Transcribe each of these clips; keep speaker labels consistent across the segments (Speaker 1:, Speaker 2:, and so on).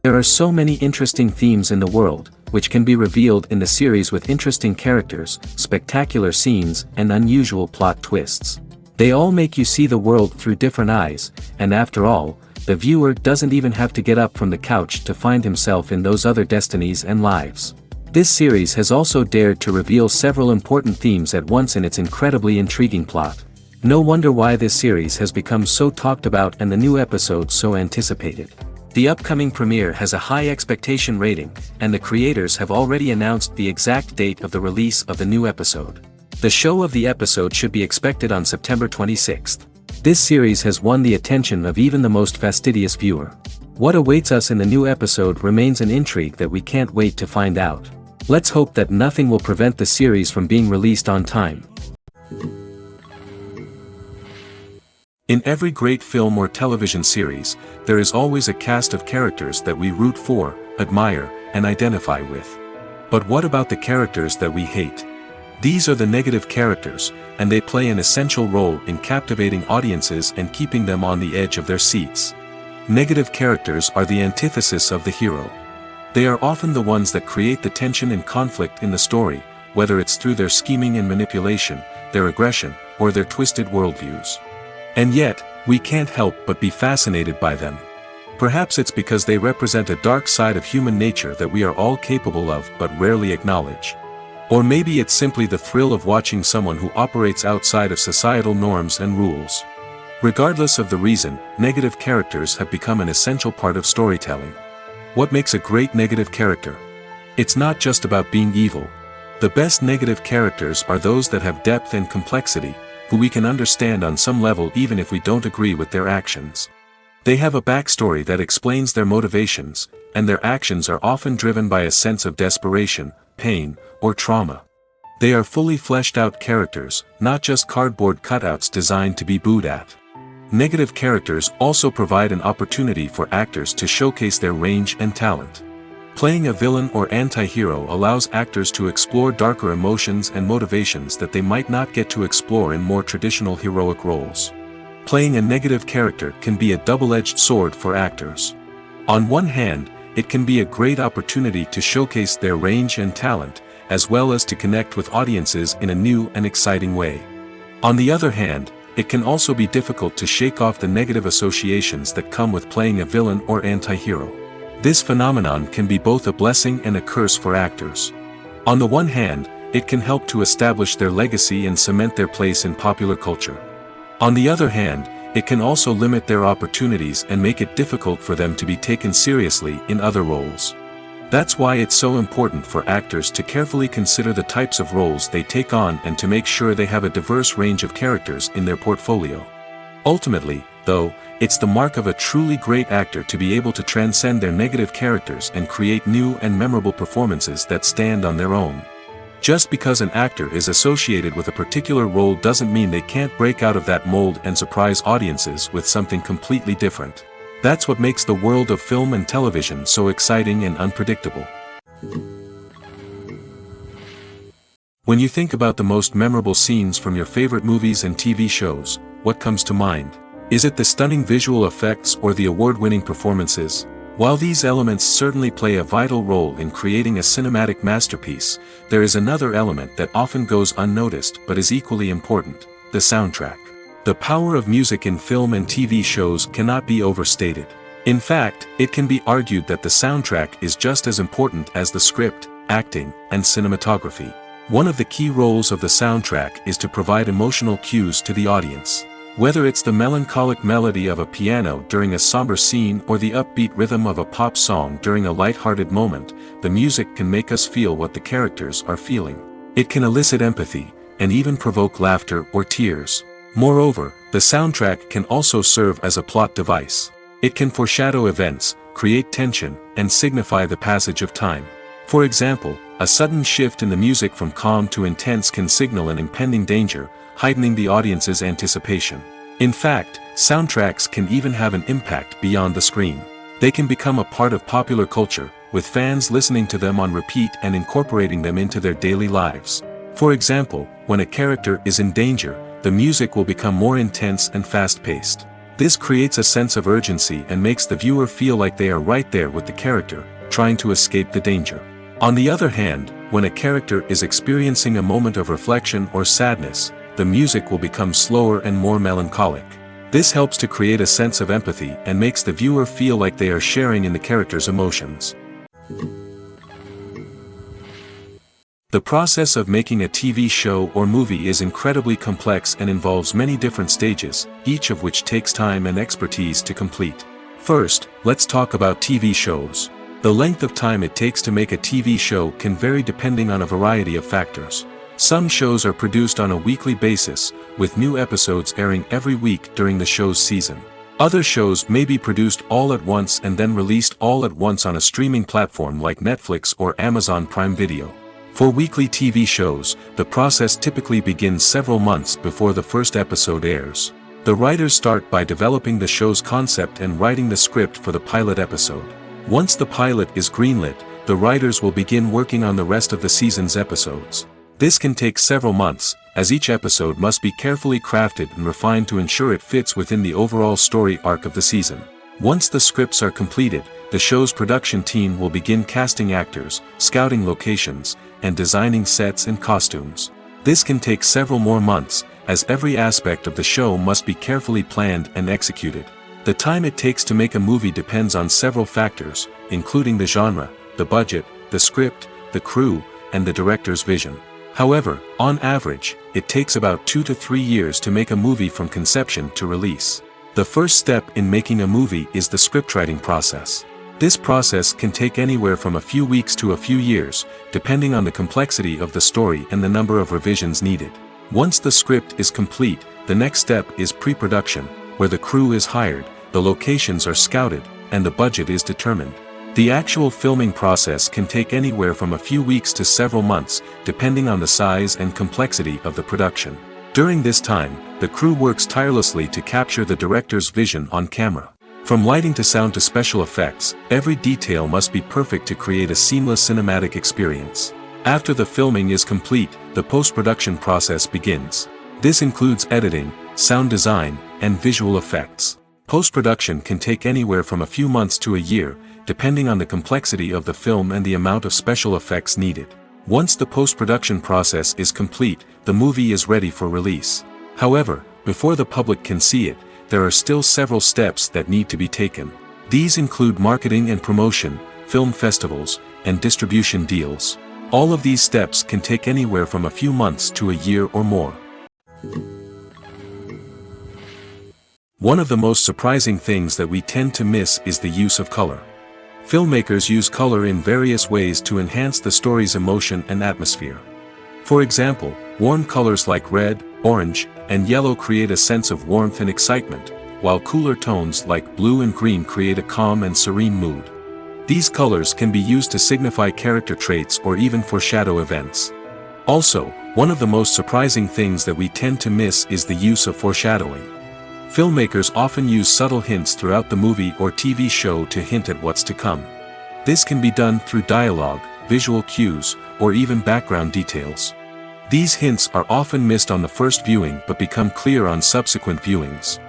Speaker 1: There are so many interesting themes in the world, which can be revealed in the series with interesting characters, spectacular scenes, and unusual plot twists. They all make you see the world through different eyes, and after all, the viewer doesn't even have to get up from the couch to find himself in those other destinies and lives. This series has also dared to reveal several important themes at once in its incredibly intriguing plot. No wonder why this series has become so talked about and the new episodes so anticipated. The upcoming premiere has a high expectation rating, and the creators have already announced the exact date of the release of the new episode. The show of the episode should be expected on September 26th. This series has won the attention of even the most fastidious viewer. What awaits us in the new episode remains an intrigue that we can't wait to find out. Let's hope that nothing will prevent the series from being released on time. In every great film or television series, there is always a cast of characters that we root for, admire, and identify with. But what about the characters that we hate? These are the negative characters, and they play an essential role in captivating audiences and keeping them on the edge of their seats. Negative characters are the antithesis of the hero. They are often the ones that create the tension and conflict in the story, whether it's through their scheming and manipulation, their aggression, or their twisted worldviews. And yet, we can't help but be fascinated by them. Perhaps it's because they represent a dark side of human nature that we are all capable of but rarely acknowledge. Or maybe it's simply the thrill of watching someone who operates outside of societal norms and rules. Regardless of the reason, negative characters have become an essential part of storytelling. What makes a great negative character? It's not just about being evil. The best negative characters are those that have depth and complexity, who we can understand on some level even if we don't agree with their actions. They have a backstory that explains their motivations, and their actions are often driven by a sense of desperation, pain, or trauma. They are fully fleshed out characters, not just cardboard cutouts designed to be booed at. Negative characters also provide an opportunity for actors to showcase their range and talent. Playing a villain or anti-hero allows actors to explore darker emotions and motivations that they might not get to explore in more traditional heroic roles. Playing a negative character can be a double-edged sword for actors. On one hand, it can be a great opportunity to showcase their range and talent, as well as to connect with audiences in a new and exciting way. On the other hand, it can also be difficult to shake off the negative associations that come with playing a villain or anti-hero. This phenomenon can be both a blessing and a curse for actors. On the one hand, it can help to establish their legacy and cement their place in popular culture. On the other hand, it can also limit their opportunities and make it difficult for them to be taken seriously in other roles. That's why it's so important for actors to carefully consider the types of roles they take on and to make sure they have a diverse range of characters in their portfolio. Ultimately, though, it's the mark of a truly great actor to be able to transcend their negative characters and create new and memorable performances that stand on their own. Just because an actor is associated with a particular role doesn't mean they can't break out of that mold and surprise audiences with something completely different. That's what makes the world of film and television so exciting and unpredictable. When you think about the most memorable scenes from your favorite movies and TV shows, what comes to mind? Is it the stunning visual effects or the award-winning performances? While these elements certainly play a vital role in creating a cinematic masterpiece, there is another element that often goes unnoticed but is equally important: the soundtrack. The power of music in film and TV shows cannot be overstated. In fact, it can be argued that the soundtrack is just as important as the script, acting, and cinematography. One of the key roles of the soundtrack is to provide emotional cues to the audience. Whether it's the melancholic melody of a piano during a somber scene or the upbeat rhythm of a pop song during a light-hearted moment, the music can make us feel what the characters are feeling. It can elicit empathy, and even provoke laughter or tears. Moreover, the soundtrack can also serve as a plot device. It can foreshadow events, create tension, and signify the passage of time. For example, a sudden shift in the music from calm to intense can signal an impending danger, heightening the audience's anticipation. In fact, soundtracks can even have an impact beyond the screen. They can become a part of popular culture, with fans listening to them on repeat and incorporating them into their daily lives. For example, when a character is in danger, the music will become more intense and fast-paced. This creates a sense of urgency and makes the viewer feel like they are right there with the character, trying to escape the danger. On the other hand, when a character is experiencing a moment of reflection or sadness, the music will become slower and more melancholic. This helps to create a sense of empathy and makes the viewer feel like they are sharing in the character's emotions. The process of making a TV show or movie is incredibly complex and involves many different stages, each of which takes time and expertise to complete. First, let's talk about TV shows. The length of time it takes to make a TV show can vary depending on a variety of factors. Some shows are produced on a weekly basis, with new episodes airing every week during the show's season. Other shows may be produced all at once and then released all at once on a streaming platform like Netflix or Amazon Prime Video. For weekly TV shows, the process typically begins several months before the first episode airs. The writers start by developing the show's concept and writing the script for the pilot episode. Once the pilot is greenlit, the writers will begin working on the rest of the season's episodes. This can take several months, as each episode must be carefully crafted and refined to ensure it fits within the overall story arc of the season. Once the scripts are completed, the show's production team will begin casting actors, scouting locations, and designing sets and costumes. This can take several more months, as every aspect of the show must be carefully planned and executed. The time it takes to make a movie depends on several factors, including the genre, the budget, the script, the crew, and the director's vision. However, on average, it takes about 2 to 3 years to make a movie from conception to release. The first step in making a movie is the scriptwriting process. This process can take anywhere from a few weeks to a few years, depending on the complexity of the story and the number of revisions needed. Once the script is complete, the next step is pre-production, where the crew is hired, the locations are scouted, and the budget is determined. The actual filming process can take anywhere from a few weeks to several months, depending on the size and complexity of the production. During this time, the crew works tirelessly to capture the director's vision on camera. From lighting to sound to special effects, every detail must be perfect to create a seamless cinematic experience. After the filming is complete, the post-production process begins. This includes editing, sound design, and visual effects. Post-production can take anywhere from a few months to a year, depending on the complexity of the film and the amount of special effects needed. Once the post-production process is complete, the movie is ready for release. However, before the public can see it, there are still several steps that need to be taken. These include marketing and promotion, film festivals, and distribution deals. All of these steps can take anywhere from a few months to a year or more. One of the most surprising things that we tend to miss is the use of color. Filmmakers use color in various ways to enhance the story's emotion and atmosphere. For example, warm colors like red, orange, and yellow create a sense of warmth and excitement, while cooler tones like blue and green create a calm and serene mood. These colors can be used to signify character traits or even foreshadow events. Also, one of the most surprising things that we tend to miss is the use of foreshadowing. Filmmakers often use subtle hints throughout the movie or TV show to hint at what's to come. This can be done through dialogue, visual cues, or even background details. These hints are often missed on the first viewing but become clear on subsequent viewings.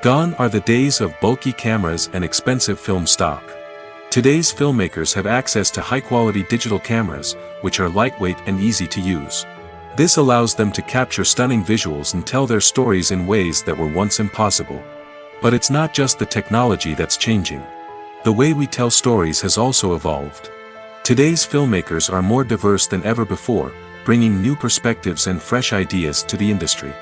Speaker 1: Gone are the days of bulky cameras and expensive film stock. Today's filmmakers have access to high-quality digital cameras, which are lightweight and easy to use. This allows them to capture stunning visuals and tell their stories in ways that were once impossible. But it's not just the technology that's changing. The way we tell stories has also evolved. Today's filmmakers are more diverse than ever before, bringing new perspectives and fresh ideas to the industry.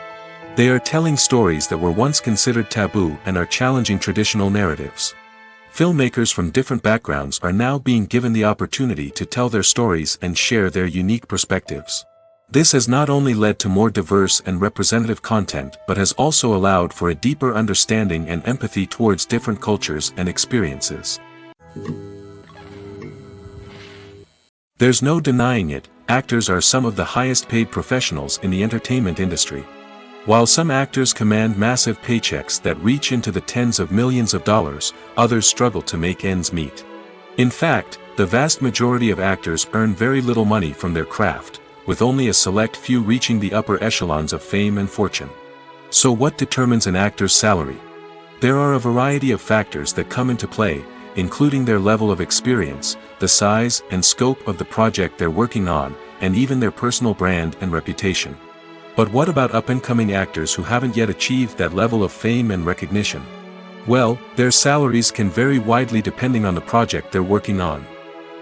Speaker 1: They are telling stories that were once considered taboo and are challenging traditional narratives. Filmmakers from different backgrounds are now being given the opportunity to tell their stories and share their unique perspectives. This has not only led to more diverse and representative content but has also allowed for a deeper understanding and empathy towards different cultures and experiences. There's no denying it, actors are some of the highest paid professionals in the entertainment industry. While some actors command massive paychecks that reach into the tens of millions of dollars, others struggle to make ends meet. In fact, the vast majority of actors earn very little money from their craft, with only a select few reaching the upper echelons of fame and fortune. So what determines an actor's salary? There are a variety of factors that come into play, including their level of experience, the size and scope of the project they're working on, and even their personal brand and reputation. But what about up-and-coming actors who haven't yet achieved that level of fame and recognition? Well, their salaries can vary widely depending on the project they're working on.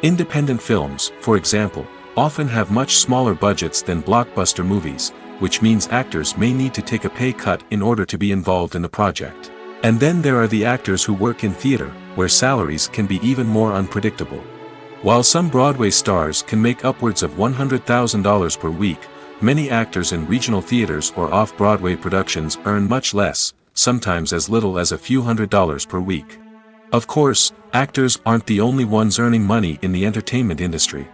Speaker 1: Independent films, for example, often have much smaller budgets than blockbuster movies, which means actors may need to take a pay cut in order to be involved in the project. And then there are the actors who work in theater, where salaries can be even more unpredictable. While some Broadway stars can make upwards of $100,000 per week, many actors in regional theaters or off-Broadway productions earn much less, sometimes as little as a few $100s per week. Of course, actors aren't the only ones earning money in the entertainment industry.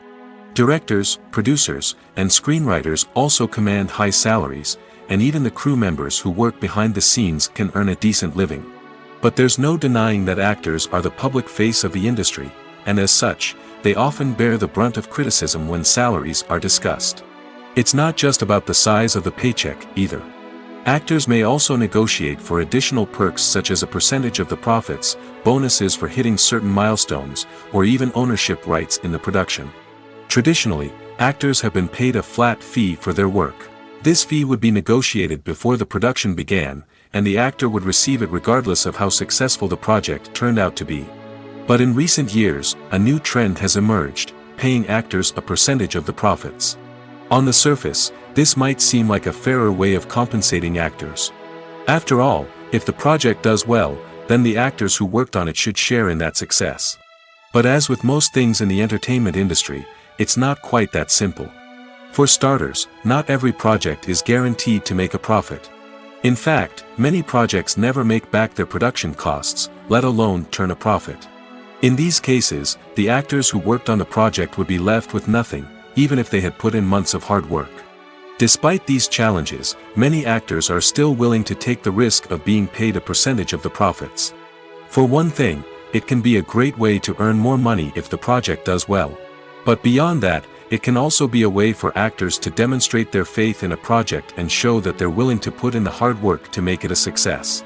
Speaker 1: Directors, producers, and screenwriters also command high salaries, and even the crew members who work behind the scenes can earn a decent living. But there's no denying that actors are the public face of the industry, and as such, they often bear the brunt of criticism when salaries are discussed. It's not just about the size of the paycheck, either. Actors may also negotiate for additional perks such as a percentage of the profits, bonuses for hitting certain milestones, or even ownership rights in the production. Traditionally, actors have been paid a flat fee for their work. This fee would be negotiated before the production began, and the actor would receive it regardless of how successful the project turned out to be. But in recent years, a new trend has emerged, paying actors a percentage of the profits. On the surface, this might seem like a fairer way of compensating actors. After all, if the project does well, then the actors who worked on it should share in that success. But as with most things in the entertainment industry, it's not quite that simple. For starters, not every project is guaranteed to make a profit. In fact, many projects never make back their production costs, let alone turn a profit. In these cases, the actors who worked on the project would be left with nothing, even if they had put in months of hard work. Despite these challenges, many actors are still willing to take the risk of being paid a percentage of the profits. For one thing, it can be a great way to earn more money if the project does well. But beyond that, it can also be a way for actors to demonstrate their faith in a project and show that they're willing to put in the hard work to make it a success.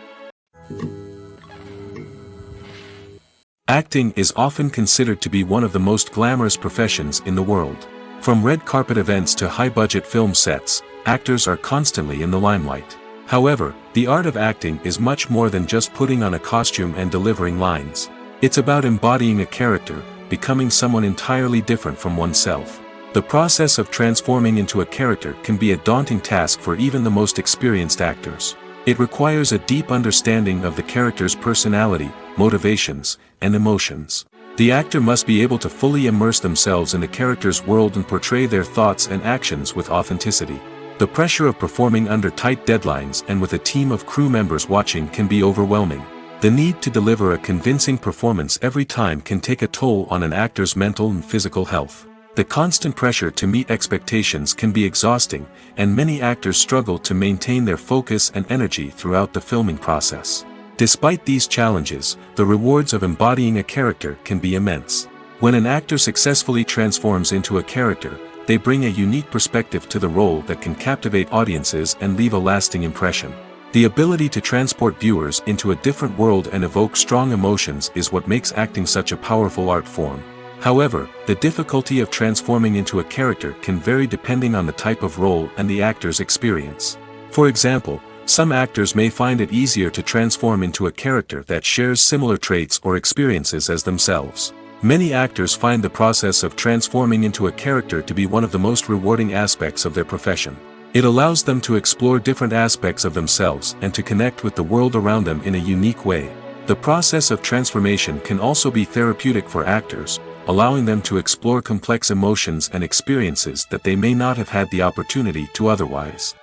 Speaker 1: Acting is often considered to be one of the most glamorous professions in the world. From red carpet events to high-budget film sets, actors are constantly in the limelight. However, the art of acting is much more than just putting on a costume and delivering lines. It's about embodying a character, becoming someone entirely different from oneself. The process of transforming into a character can be a daunting task for even the most experienced actors. It requires a deep understanding of the character's personality, motivations, and emotions. The actor must be able to fully immerse themselves in the character's world and portray their thoughts and actions with authenticity. The pressure of performing under tight deadlines and with a team of crew members watching can be overwhelming. The need to deliver a convincing performance every time can take a toll on an actor's mental and physical health. The constant pressure to meet expectations can be exhausting, and many actors struggle to maintain their focus and energy throughout the filming process. Despite these challenges, the rewards of embodying a character can be immense. When an actor successfully transforms into a character, they bring a unique perspective to the role that can captivate audiences and leave a lasting impression. The ability to transport viewers into a different world and evoke strong emotions is what makes acting such a powerful art form. However, the difficulty of transforming into a character can vary depending on the type of role and the actor's experience. For example, some actors may find it easier to transform into a character that shares similar traits or experiences as themselves. Many actors find the process of transforming into a character to be one of the most rewarding aspects of their profession. It allows them to explore different aspects of themselves and to connect with the world around them in a unique way. The process of transformation can also be therapeutic for actors, allowing them to explore complex emotions and experiences that they may not have had the opportunity to otherwise.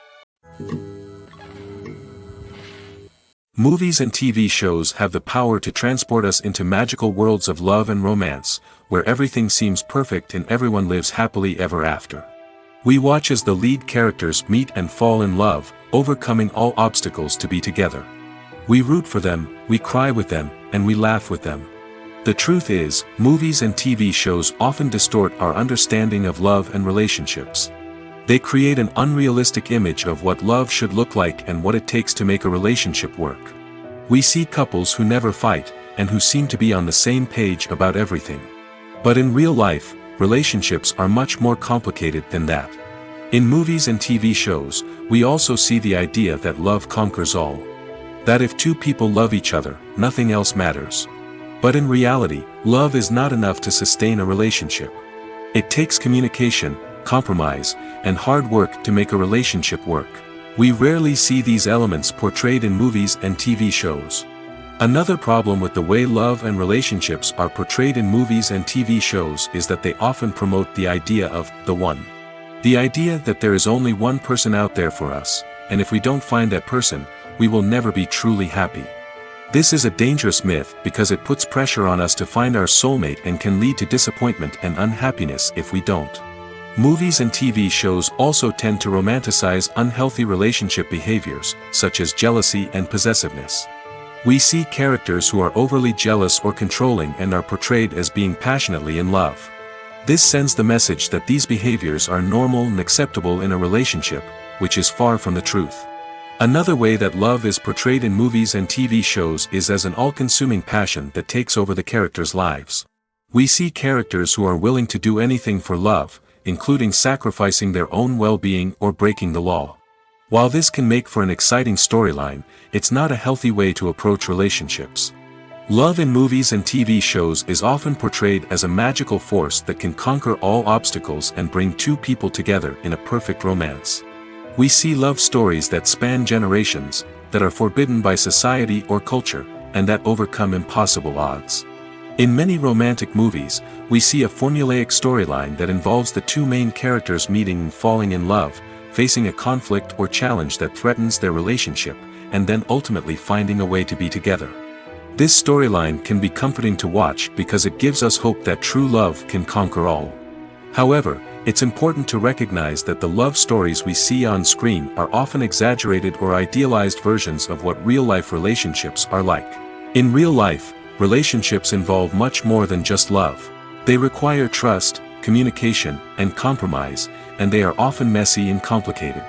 Speaker 1: Movies and TV shows have the power to transport us into magical worlds of love and romance, where everything seems perfect and everyone lives happily ever after. We watch as the lead characters meet and fall in love, overcoming all obstacles to be together. We root for them, we cry with them, and we laugh with them. The truth is, movies and TV shows often distort our understanding of love and relationships. They create an unrealistic image of what love should look like and what it takes to make a relationship work. We see couples who never fight, and who seem to be on the same page about everything. But in real life, relationships are much more complicated than that. In movies and TV shows, we also see the idea that love conquers all. That if two people love each other, nothing else matters. But in reality, love is not enough to sustain a relationship. It takes communication, compromise, and hard work to make a relationship work. We rarely see these elements portrayed in movies and TV shows. Another problem with the way love and relationships are portrayed in movies and TV shows is that they often promote the idea of the one. The idea that there is only one person out there for us, and if we don't find that person, we will never be truly happy. This is a dangerous myth because it puts pressure on us to find our soulmate and can lead to disappointment and unhappiness if we don't. Movies and TV shows also tend to romanticize unhealthy relationship behaviors, such as jealousy and possessiveness. We see characters who are overly jealous or controlling and are portrayed as being passionately in love. This sends the message that these behaviors are normal and acceptable in a relationship, which is far from the truth. Another way that love is portrayed in movies and TV shows is as an all-consuming passion that takes over the characters' lives. We see characters who are willing to do anything for love, including sacrificing their own well-being or breaking the law. While this can make for an exciting storyline, it's not a healthy way to approach relationships. Love in movies and TV shows is often portrayed as a magical force that can conquer all obstacles and bring two people together in a perfect romance. We see love stories that span generations, that are forbidden by society or culture, and that overcome impossible odds. In many romantic movies, we see a formulaic storyline that involves the two main characters meeting and falling in love, facing a conflict or challenge that threatens their relationship, and then ultimately finding a way to be together. This storyline can be comforting to watch because it gives us hope that true love can conquer all. However, it's important to recognize that the love stories we see on screen are often exaggerated or idealized versions of what real-life relationships are like. In real life, relationships involve much more than just love. They require trust, communication, and compromise, and they are often messy and complicated.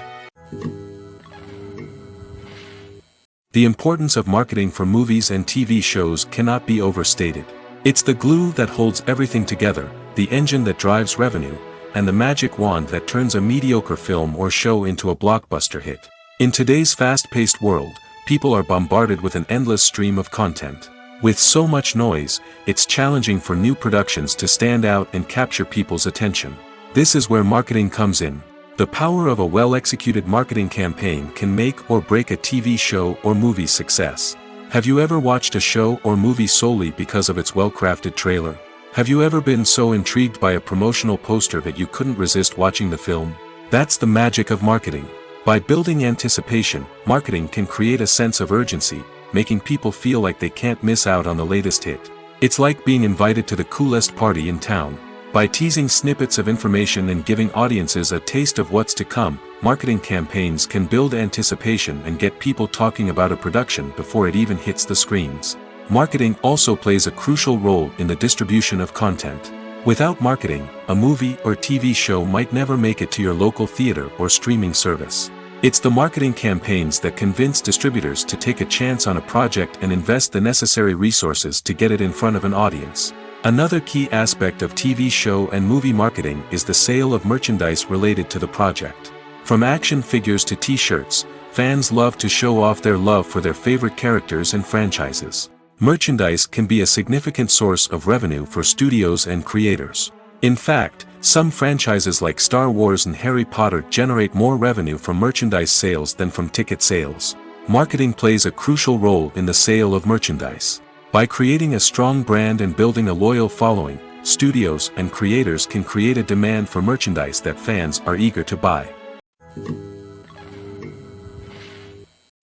Speaker 1: The importance of marketing for movies and TV shows cannot be overstated. It's the glue that holds everything together, the engine that drives revenue, and the magic wand that turns a mediocre film or show into a blockbuster hit. In today's fast-paced world, people are bombarded with an endless stream of content. With so much noise, it's challenging for new productions to stand out and capture people's attention. This is where marketing comes in. The power of a well-executed marketing campaign can make or break a TV show or movie's success. Have you ever watched a show or movie solely because of its well-crafted trailer? Have you ever been so intrigued by a promotional poster that you couldn't resist watching the film? That's the magic of marketing. By building anticipation, marketing can create a sense of urgency, making people feel like they can't miss out on the latest hit. It's like being invited to the coolest party in town. By teasing snippets of information and giving audiences a taste of what's to come, marketing campaigns can build anticipation and get people talking about a production before it even hits the screens. Marketing also plays a crucial role in the distribution of content. Without marketing, a movie or TV show might never make it to your local theater or streaming service. It's the marketing campaigns that convince distributors to take a chance on a project and invest the necessary resources to get it in front of an audience. Another key aspect of TV show and movie marketing is the sale of merchandise related to the project. From action figures to t-shirts, fans love to show off their love for their favorite characters and franchises. Merchandise can be a significant source of revenue for studios and creators. In fact, some franchises like Star Wars and Harry Potter generate more revenue from merchandise sales than from ticket sales. Marketing plays a crucial role in the sale of merchandise. By creating a strong brand and building a loyal following, studios and creators can create a demand for merchandise that fans are eager to buy.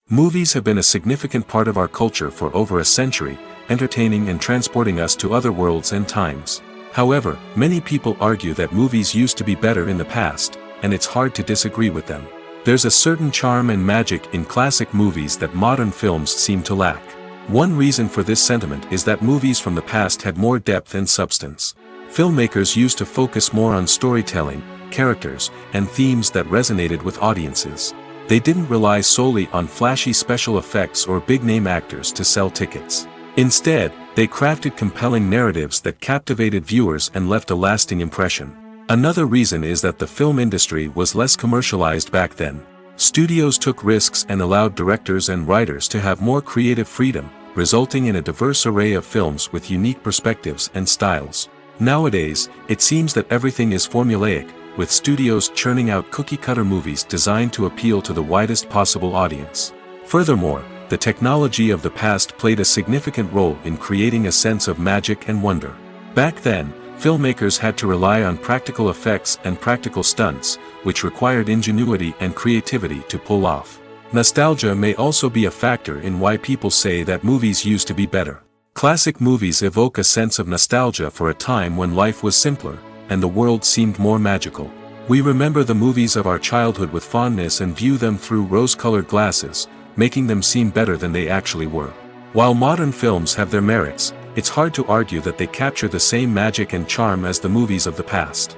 Speaker 1: Movies have been a significant part of our culture for over a century, entertaining and transporting us to other worlds and times. However, many people argue that movies used to be better in the past, and it's hard to disagree with them. There's a certain charm and magic in classic movies that modern films seem to lack. One reason for this sentiment is that movies from the past had more depth and substance. Filmmakers used to focus more on storytelling, characters, and themes that resonated with audiences. They didn't rely solely on flashy special effects or big-name actors to sell tickets. Instead, they crafted compelling narratives that captivated viewers and left a lasting impression. Another reason is that the film industry was less commercialized back then. Studios took risks and allowed directors and writers to have more creative freedom, resulting in a diverse array of films with unique perspectives and styles. Nowadays, it seems that everything is formulaic, with studios churning out cookie-cutter movies designed to appeal to the widest possible audience. Furthermore, the technology of the past played a significant role in creating a sense of magic and wonder. Back then, filmmakers had to rely on practical effects and practical stunts, which required ingenuity and creativity to pull off. Nostalgia may also be a factor in why people say that movies used to be better. Classic movies evoke a sense of nostalgia for a time when life was simpler, and the world seemed more magical. We remember the movies of our childhood with fondness and view them through rose-colored glasses, making them seem better than they actually were. While modern films have their merits, it's hard to argue that they capture the same magic and charm as the movies of the past.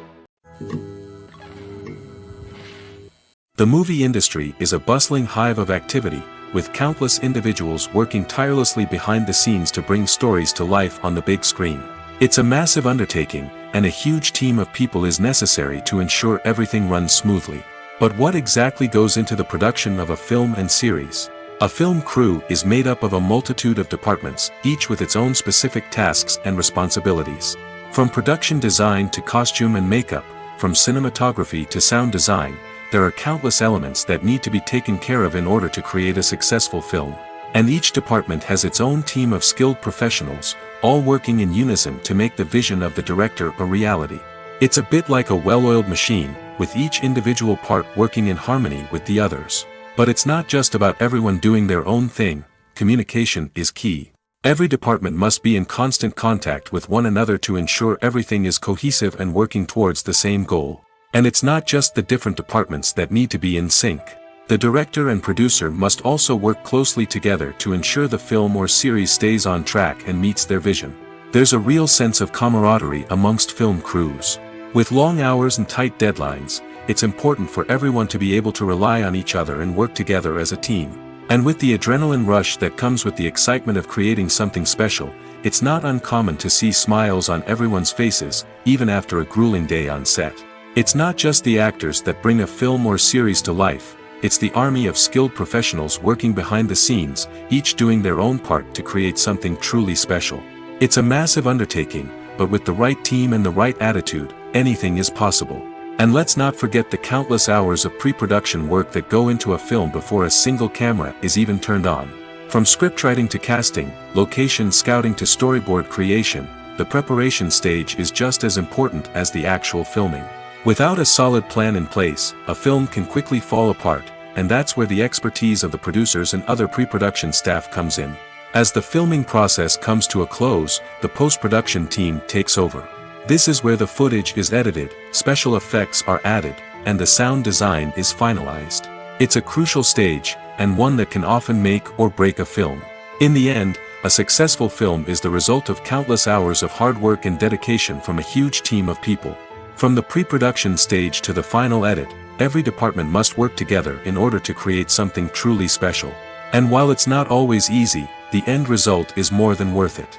Speaker 1: The movie industry is a bustling hive of activity, with countless individuals working tirelessly behind the scenes to bring stories to life on the big screen. It's a massive undertaking, and a huge team of people is necessary to ensure everything runs smoothly. But what exactly goes into the production of a film and series? A film crew is made up of a multitude of departments, each with its own specific tasks and responsibilities. From production design to costume and makeup, from cinematography to sound design, there are countless elements that need to be taken care of in order to create a successful film. And each department has its own team of skilled professionals, all working in unison to make the vision of the director a reality. It's a bit like a well-oiled machine, with each individual part working in harmony with the others. But it's not just about everyone doing their own thing. Communication is key. Every department must be in constant contact with one another to ensure everything is cohesive and working towards the same goal. And it's not just the different departments that need to be in sync. The director and producer must also work closely together to ensure the film or series stays on track and meets their vision. There's a real sense of camaraderie amongst film crews. With long hours and tight deadlines, it's important for everyone to be able to rely on each other and work together as a team. And with the adrenaline rush that comes with the excitement of creating something special, it's not uncommon to see smiles on everyone's faces, even after a grueling day on set. It's not just the actors that bring a film or series to life, it's the army of skilled professionals working behind the scenes, each doing their own part to create something truly special. It's a massive undertaking, but with the right team and the right attitude, anything is possible. And let's not forget the countless hours of pre-production work that go into a film before a single camera is even turned on. From scriptwriting to casting, location scouting to storyboard creation, the preparation stage is just as important as the actual filming. Without a solid plan in place, a film can quickly fall apart, and that's where the expertise of the producers and other pre-production staff comes in. As the filming process comes to a close, the post-production team takes over. This is where the footage is edited, special effects are added, and the sound design is finalized. It's a crucial stage, and one that can often make or break a film. In the end, a successful film is the result of countless hours of hard work and dedication from a huge team of people. From the pre-production stage to the final edit, every department must work together in order to create something truly special. And while it's not always easy, the end result is more than worth it.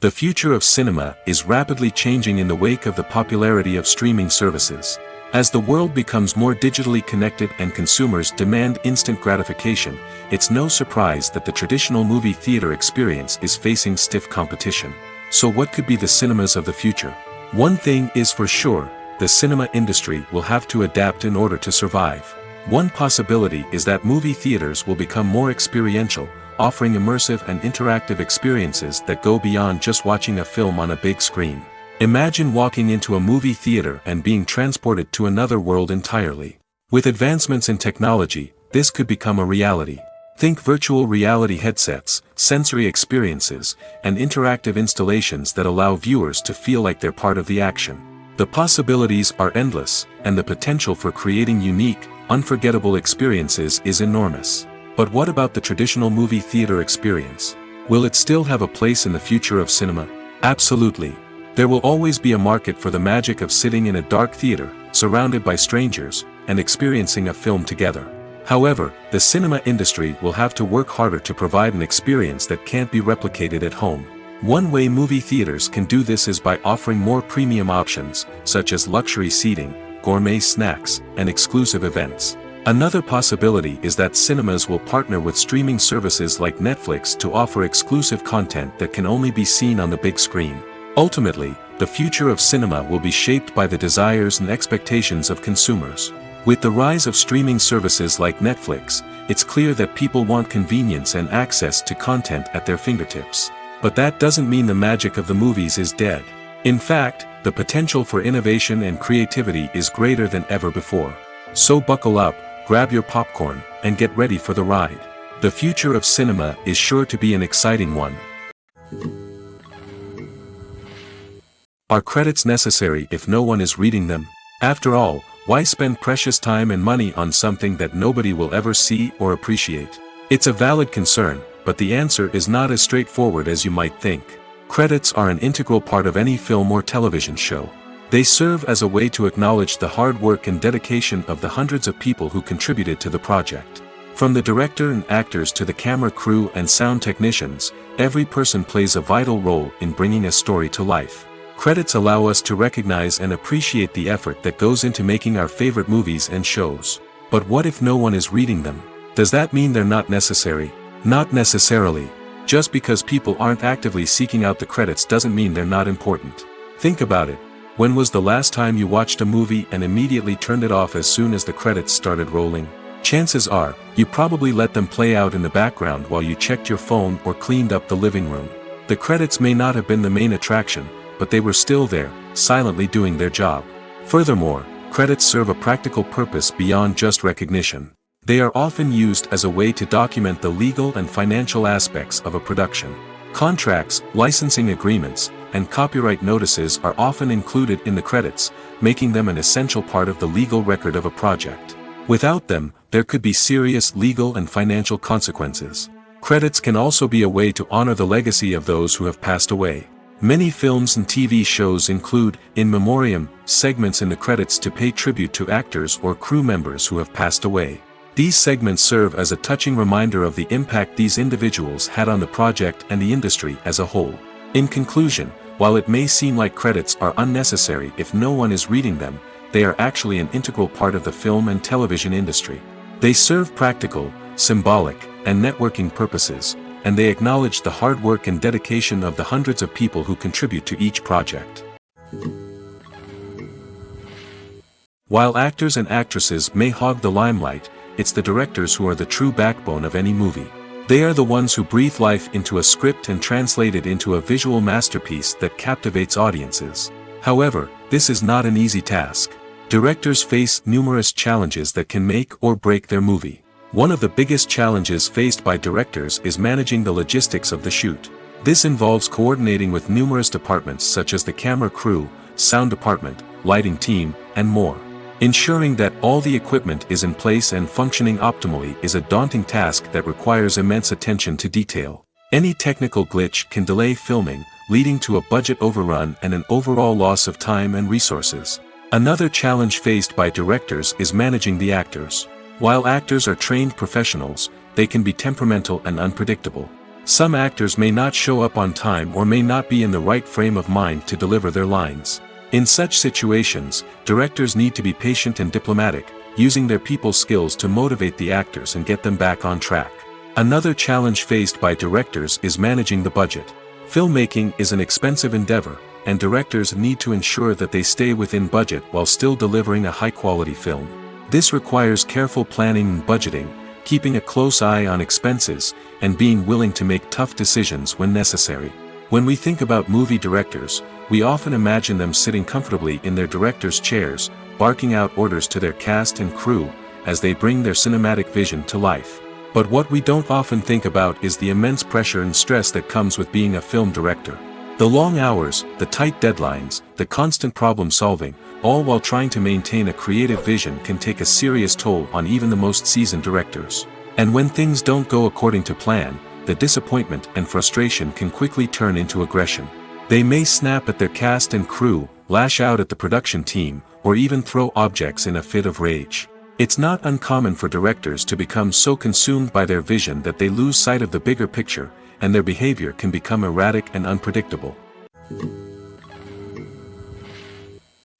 Speaker 1: The future of cinema is rapidly changing in the wake of the popularity of streaming services. As the world becomes more digitally connected and consumers demand instant gratification, it's no surprise that the traditional movie theater experience is facing stiff competition. So what could be the cinemas of the future? One thing is for sure, the cinema industry will have to adapt in order to survive. One possibility is that movie theaters will become more experiential, offering immersive and interactive experiences that go beyond just watching a film on a big screen. Imagine walking into a movie theater and being transported to another world entirely. With advancements in technology, this could become a reality. Think virtual reality headsets, sensory experiences, and interactive installations that allow viewers to feel like they're part of the action. The possibilities are endless, and the potential for creating unique, unforgettable experiences is enormous. But what about the traditional movie theater experience? Will it still have a place in the future of cinema? Absolutely. There will always be a market for the magic of sitting in a dark theater, surrounded by strangers, and experiencing a film together. However, the cinema industry will have to work harder to provide an experience that can't be replicated at home. One way movie theaters can do this is by offering more premium options, such as luxury seating, gourmet snacks, and exclusive events. Another possibility is that cinemas will partner with streaming services like Netflix to offer exclusive content that can only be seen on the big screen. Ultimately, the future of cinema will be shaped by the desires and expectations of consumers. With the rise of streaming services like Netflix, it's clear that people want convenience and access to content at their fingertips. But that doesn't mean the magic of the movies is dead. In fact, the potential for innovation and creativity is greater than ever before. So buckle up, grab your popcorn, and get ready for the ride. The future of cinema is sure to be an exciting one. Are credits necessary if no one is reading them? After all, why spend precious time and money on something that nobody will ever see or appreciate? It's a valid concern, but the answer is not as straightforward as you might think. Credits are an integral part of any film or television show. They serve as a way to acknowledge the hard work and dedication of the hundreds of people who contributed to the project. From the director and actors to the camera crew and sound technicians, every person plays a vital role in bringing a story to life. Credits allow us to recognize and appreciate the effort that goes into making our favorite movies and shows. But what if no one is reading them? Does that mean they're not necessary? Not necessarily. Just because people aren't actively seeking out the credits doesn't mean they're not important. Think about it. When was the last time you watched a movie and immediately turned it off as soon as the credits started rolling? Chances are, you probably let them play out in the background while you checked your phone or cleaned up the living room. The credits may not have been the main attraction, but they were still there, silently doing their job. Furthermore, credits serve a practical purpose beyond just recognition. They are often used as a way to document the legal and financial aspects of a production. Contracts, licensing agreements, and copyright notices are often included in the credits, making them an essential part of the legal record of a project. Without them, there could be serious legal and financial consequences. Credits can also be a way to honor the legacy of those who have passed away. Many films and TV shows include, in memoriam, segments in the credits to pay tribute to actors or crew members who have passed away. These segments serve as a touching reminder of the impact these individuals had on the project and the industry as a whole. In conclusion, while it may seem like credits are unnecessary if no one is reading them, they are actually an integral part of the film and television industry. They serve practical, symbolic, and networking purposes, and they acknowledge the hard work and dedication of the hundreds of people who contribute to each project. While actors and actresses may hog the limelight, it's the directors who are the true backbone of any movie. They are the ones who breathe life into a script and translate it into a visual masterpiece that captivates audiences. However, this is not an easy task. Directors face numerous challenges that can make or break their movie. One of the biggest challenges faced by directors is managing the logistics of the shoot. This involves coordinating with numerous departments such as the camera crew, sound department, lighting team, and more. Ensuring that all the equipment is in place and functioning optimally is a daunting task that requires immense attention to detail. Any technical glitch can delay filming, leading to a budget overrun and an overall loss of time and resources. Another challenge faced by directors is managing the actors. While actors are trained professionals, they can be temperamental and unpredictable. Some actors may not show up on time or may not be in the right frame of mind to deliver their lines. In such situations, directors need to be patient and diplomatic, using their people skills to motivate the actors and get them back on track. Another challenge faced by directors is managing the budget. Filmmaking is an expensive endeavor, and directors need to ensure that they stay within budget while still delivering a high-quality film. This requires careful planning and budgeting, keeping a close eye on expenses, and being willing to make tough decisions when necessary. When we think about movie directors, we often imagine them sitting comfortably in their director's chairs, barking out orders to their cast and crew, as they bring their cinematic vision to life. But what we don't often think about is the immense pressure and stress that comes with being a film director. The long hours, the tight deadlines, the constant problem solving, all while trying to maintain a creative vision can take a serious toll on even the most seasoned directors. And when things don't go according to plan, the disappointment and frustration can quickly turn into aggression. They may snap at their cast and crew, lash out at the production team, or even throw objects in a fit of rage. It's not uncommon for directors to become so consumed by their vision that they lose sight of the bigger picture, and their behavior can become erratic and unpredictable.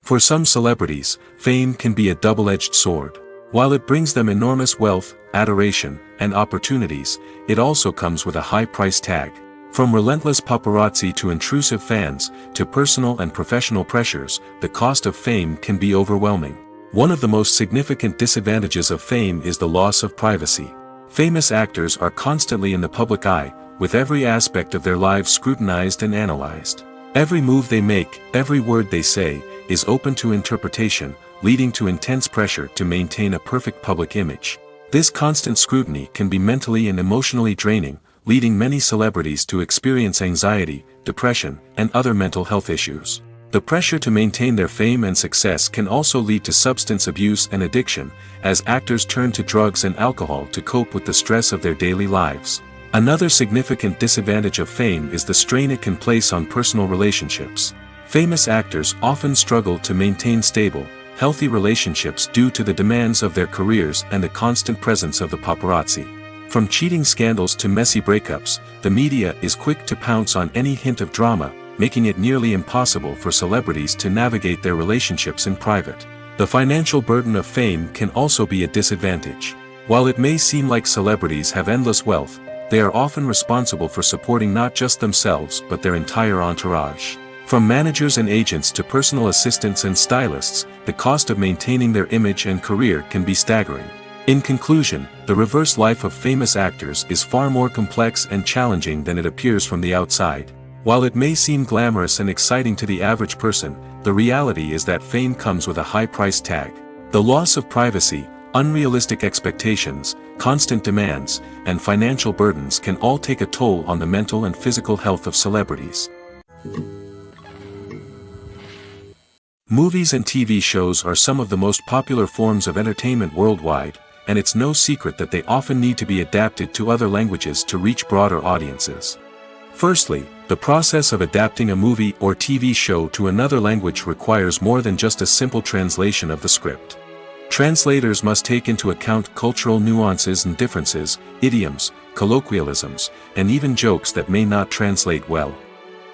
Speaker 1: For some celebrities, fame can be a double-edged sword. While it brings them enormous wealth, adoration, and opportunities, it also comes with a high price tag. From relentless paparazzi to intrusive fans, to personal and professional pressures, the cost of fame can be overwhelming. One of the most significant disadvantages of fame is the loss of privacy. Famous actors are constantly in the public eye, with every aspect of their lives scrutinized and analyzed. Every move they make, every word they say, is open to interpretation, leading to intense pressure to maintain a perfect public image. This constant scrutiny can be mentally and emotionally draining, leading many celebrities to experience anxiety, depression, and other mental health issues. The pressure to maintain their fame and success can also lead to substance abuse and addiction, as actors turn to drugs and alcohol to cope with the stress of their daily lives. Another significant disadvantage of fame is the strain it can place on personal relationships. Famous actors often struggle to maintain stable, healthy relationships due to the demands of their careers and the constant presence of the paparazzi. From cheating scandals to messy breakups, the media is quick to pounce on any hint of drama, making it nearly impossible for celebrities to navigate their relationships in private. The financial burden of fame can also be a disadvantage. While it may seem like celebrities have endless wealth, they are often responsible for supporting not just themselves but their entire entourage. From managers and agents to personal assistants and stylists, the cost of maintaining their image and career can be staggering. In conclusion, the reverse life of famous actors is far more complex and challenging than it appears from the outside. While it may seem glamorous and exciting to the average person, the reality is that fame comes with a high price tag. The loss of privacy, unrealistic expectations, constant demands, and financial burdens can all take a toll on the mental and physical health of celebrities. Movies and TV shows are some of the most popular forms of entertainment worldwide, and it's no secret that they often need to be adapted to other languages to reach broader audiences. Firstly, the process of adapting a movie or TV show to another language requires more than just a simple translation of the script. Translators must take into account cultural nuances and differences, idioms, colloquialisms, and even jokes that may not translate well.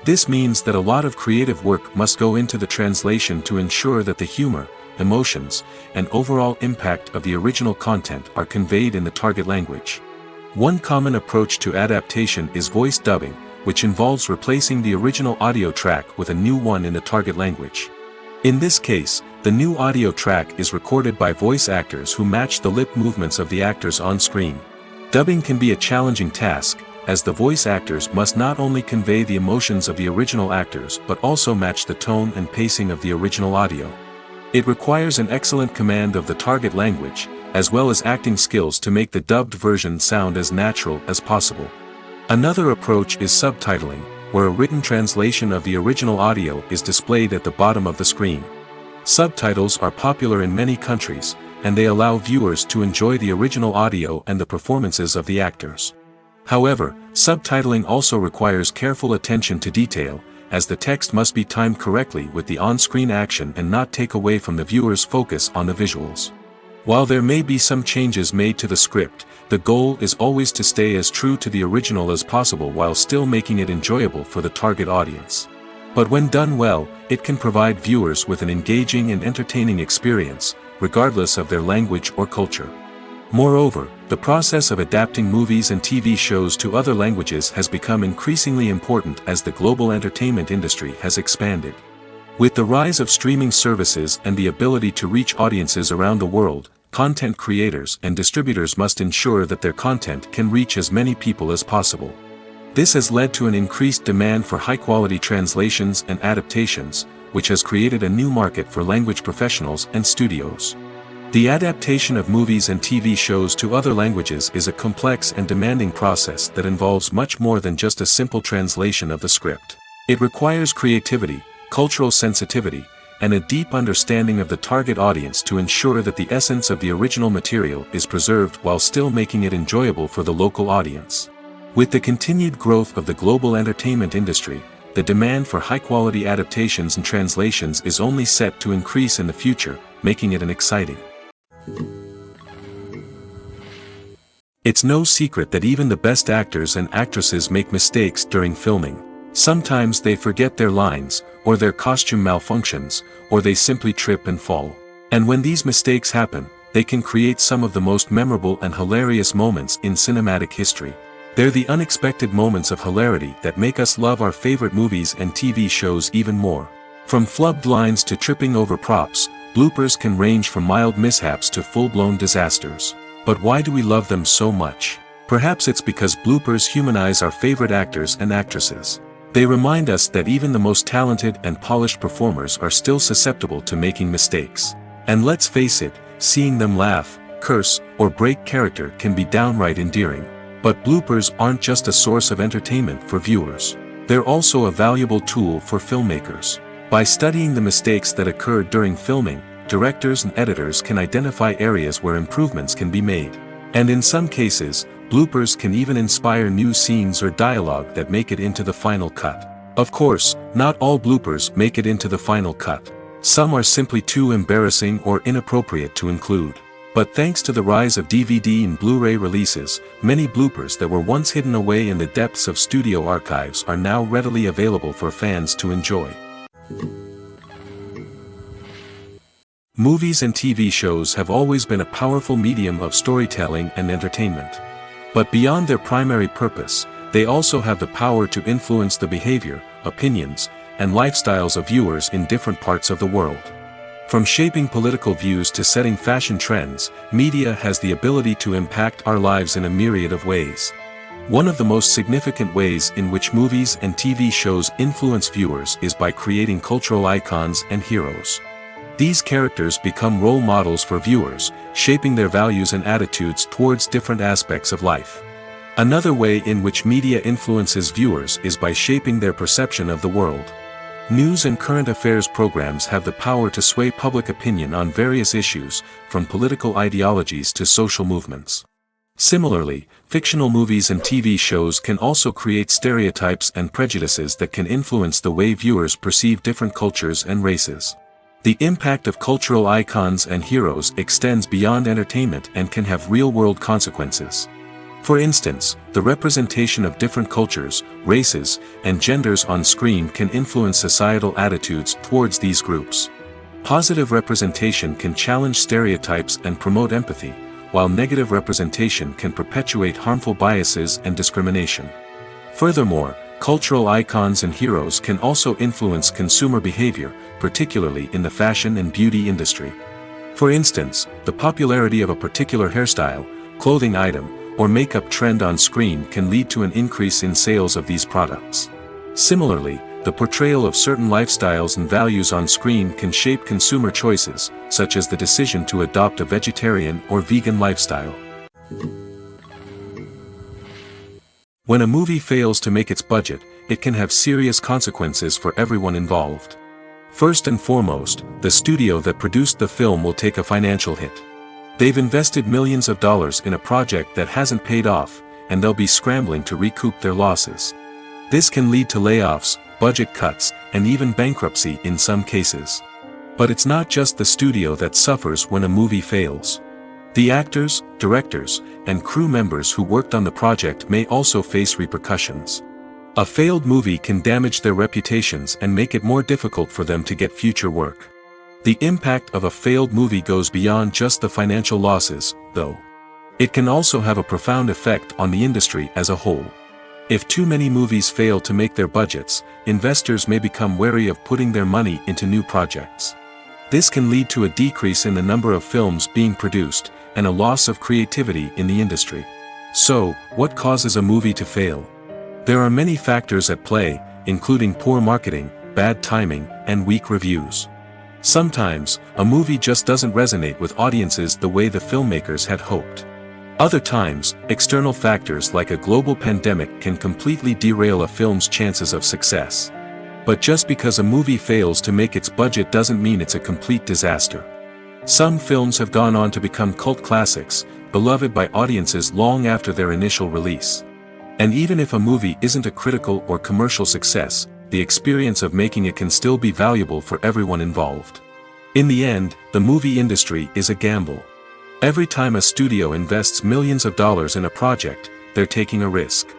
Speaker 1: This means that a lot of creative work must go into the translation to ensure that the humor, emotions, and overall impact of the original content are conveyed in the target language. One common approach to adaptation is voice dubbing, which involves replacing the original audio track with a new one in the target language. In this case, the new audio track is recorded by voice actors who match the lip movements of the actors on screen. Dubbing can be a challenging task, as the voice actors must not only convey the emotions of the original actors but also match the tone and pacing of the original audio. It requires an excellent command of the target language, as well as acting skills to make the dubbed version sound as natural as possible. Another approach is subtitling, where a written translation of the original audio is displayed at the bottom of the screen. Subtitles are popular in many countries, and they allow viewers to enjoy the original audio and the performances of the actors. However, subtitling also requires careful attention to detail, as the text must be timed correctly with the on-screen action and not take away from the viewer's focus on the visuals. While there may be some changes made to the script, the goal is always to stay as true to the original as possible while still making it enjoyable for the target audience. But when done well, it can provide viewers with an engaging and entertaining experience, regardless of their language or culture. Moreover, the process of adapting movies and TV shows to other languages has become increasingly important as the global entertainment industry has expanded. With the rise of streaming services and the ability to reach audiences around the world, content creators and distributors must ensure that their content can reach as many people as possible. This has led to an increased demand for high-quality translations and adaptations, which has created a new market for language professionals and studios. The adaptation of movies and TV shows to other languages is a complex and demanding process that involves much more than just a simple translation of the script. It requires creativity, cultural sensitivity, and a deep understanding of the target audience to ensure that the essence of the original material is preserved while still making it enjoyable for the local audience. With the continued growth of the global entertainment industry, the demand for high-quality adaptations and translations is only set to increase in the future, making it an exciting. It's no secret that even the best actors and actresses make mistakes during filming. Sometimes they forget their lines, or their costume malfunctions, or they simply trip and fall. And when these mistakes happen, they can create some of the most memorable and hilarious moments in cinematic history. They're the unexpected moments of hilarity that make us love our favorite movies and TV shows even more. From flubbed lines to tripping over props, bloopers can range from mild mishaps to full-blown disasters. But why do we love them so much? Perhaps it's because bloopers humanize our favorite actors and actresses. They remind us that even the most talented and polished performers are still susceptible to making mistakes. And let's face it, seeing them laugh, curse, or break character can be downright endearing. But bloopers aren't just a source of entertainment for viewers. They're also a valuable tool for filmmakers. By studying the mistakes that occurred during filming, directors and editors can identify areas where improvements can be made. And in some cases, bloopers can even inspire new scenes or dialogue that make it into the final cut. Of course, not all bloopers make it into the final cut. Some are simply too embarrassing or inappropriate to include. But thanks to the rise of DVD and Blu-ray releases, many bloopers that were once hidden away in the depths of studio archives are now readily available for fans to enjoy. Movies and TV shows have always been a powerful medium of storytelling and entertainment. But beyond their primary purpose, they also have the power to influence the behavior, opinions, and lifestyles of viewers in different parts of the world. From shaping political views to setting fashion trends, media has the ability to impact our lives in a myriad of ways. One of the most significant ways in which movies and TV shows influence viewers is by creating cultural icons and heroes. These characters become role models for viewers, shaping their values and attitudes towards different aspects of life. Another way in which media influences viewers is by shaping their perception of the world. News and current affairs programs have the power to sway public opinion on various issues, from political ideologies to social movements. Similarly, fictional movies and TV shows can also create stereotypes and prejudices that can influence the way viewers perceive different cultures and races. The impact of cultural icons and heroes extends beyond entertainment and can have real-world consequences. For instance, the representation of different cultures, races, and genders on screen can influence societal attitudes towards these groups. Positive representation can challenge stereotypes and promote empathy, while negative representation can perpetuate harmful biases and discrimination. Furthermore, cultural icons and heroes can also influence consumer behavior, particularly in the fashion and beauty industry. For instance, the popularity of a particular hairstyle, clothing item, or makeup trend on screen can lead to an increase in sales of these products. Similarly, the portrayal of certain lifestyles and values on screen can shape consumer choices, such as the decision to adopt a vegetarian or vegan lifestyle. When a movie fails to make its budget, it can have serious consequences for everyone involved. First and foremost, the studio that produced the film will take a financial hit. They've invested millions of dollars in a project that hasn't paid off, and they'll be scrambling to recoup their losses. This can lead to layoffs, budget cuts, and even bankruptcy in some cases. But it's not just the studio that suffers when a movie fails. The actors, directors, and crew members who worked on the project may also face repercussions. A failed movie can damage their reputations and make it more difficult for them to get future work. The impact of a failed movie goes beyond just the financial losses, though. It can also have a profound effect on the industry as a whole. If too many movies fail to make their budgets, investors may become wary of putting their money into new projects. This can lead to a decrease in the number of films being produced, and a loss of creativity in the industry. So, what causes a movie to fail? There are many factors at play, including poor marketing, bad timing, and weak reviews. Sometimes, a movie just doesn't resonate with audiences the way the filmmakers had hoped. Other times, external factors like a global pandemic can completely derail a film's chances of success. But just because a movie fails to make its budget doesn't mean it's a complete disaster. Some films have gone on to become cult classics, beloved by audiences long after their initial release. And even if a movie isn't a critical or commercial success, the experience of making it can still be valuable for everyone involved. In the end, the movie industry is a gamble. Every time a studio invests millions of dollars in a project, they're taking a risk.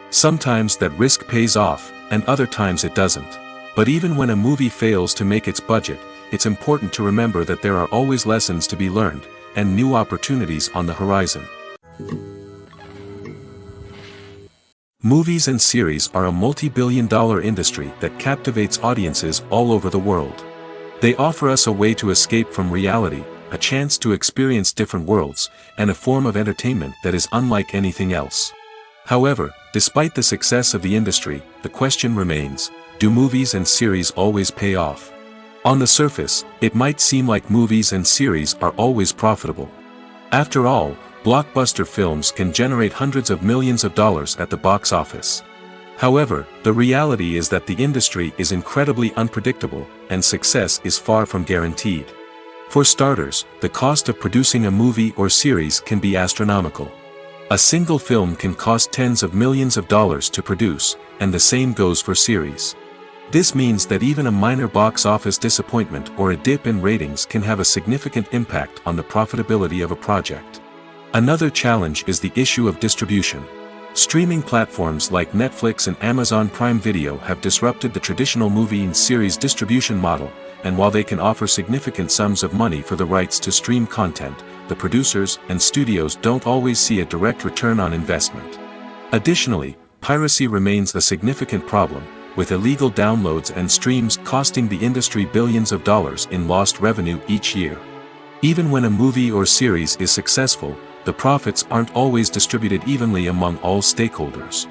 Speaker 1: Sometimes that risk pays off, and other times it doesn't. But even when a movie fails to make its budget, it's important to remember that there are always lessons to be learned, and new opportunities on the horizon. Movies and series are a multi-billion-dollar industry that captivates audiences all over the world. They offer us a way to escape from reality, a chance to experience different worlds, and a form of entertainment that is unlike anything else. However, despite the success of the industry, the question remains, do movies and series always pay off? On the surface, it might seem like movies and series are always profitable. After all, blockbuster films can generate hundreds of millions of dollars at the box office. However, the reality is that the industry is incredibly unpredictable, and success is far from guaranteed. For starters, the cost of producing a movie or series can be astronomical. A single film can cost tens of millions of dollars to produce, and the same goes for series. This means that even a minor box office disappointment or a dip in ratings can have a significant impact on the profitability of a project. Another challenge is the issue of distribution. Streaming platforms like Netflix and Amazon Prime Video have disrupted the traditional movie and series distribution model, and while they can offer significant sums of money for the rights to stream content, the producers and studios don't always see a direct return on investment. Additionally, piracy remains a significant problem, with illegal downloads and streams costing the industry billions of dollars in lost revenue each year. Even when a movie or series is successful, the profits aren't always distributed evenly among all stakeholders.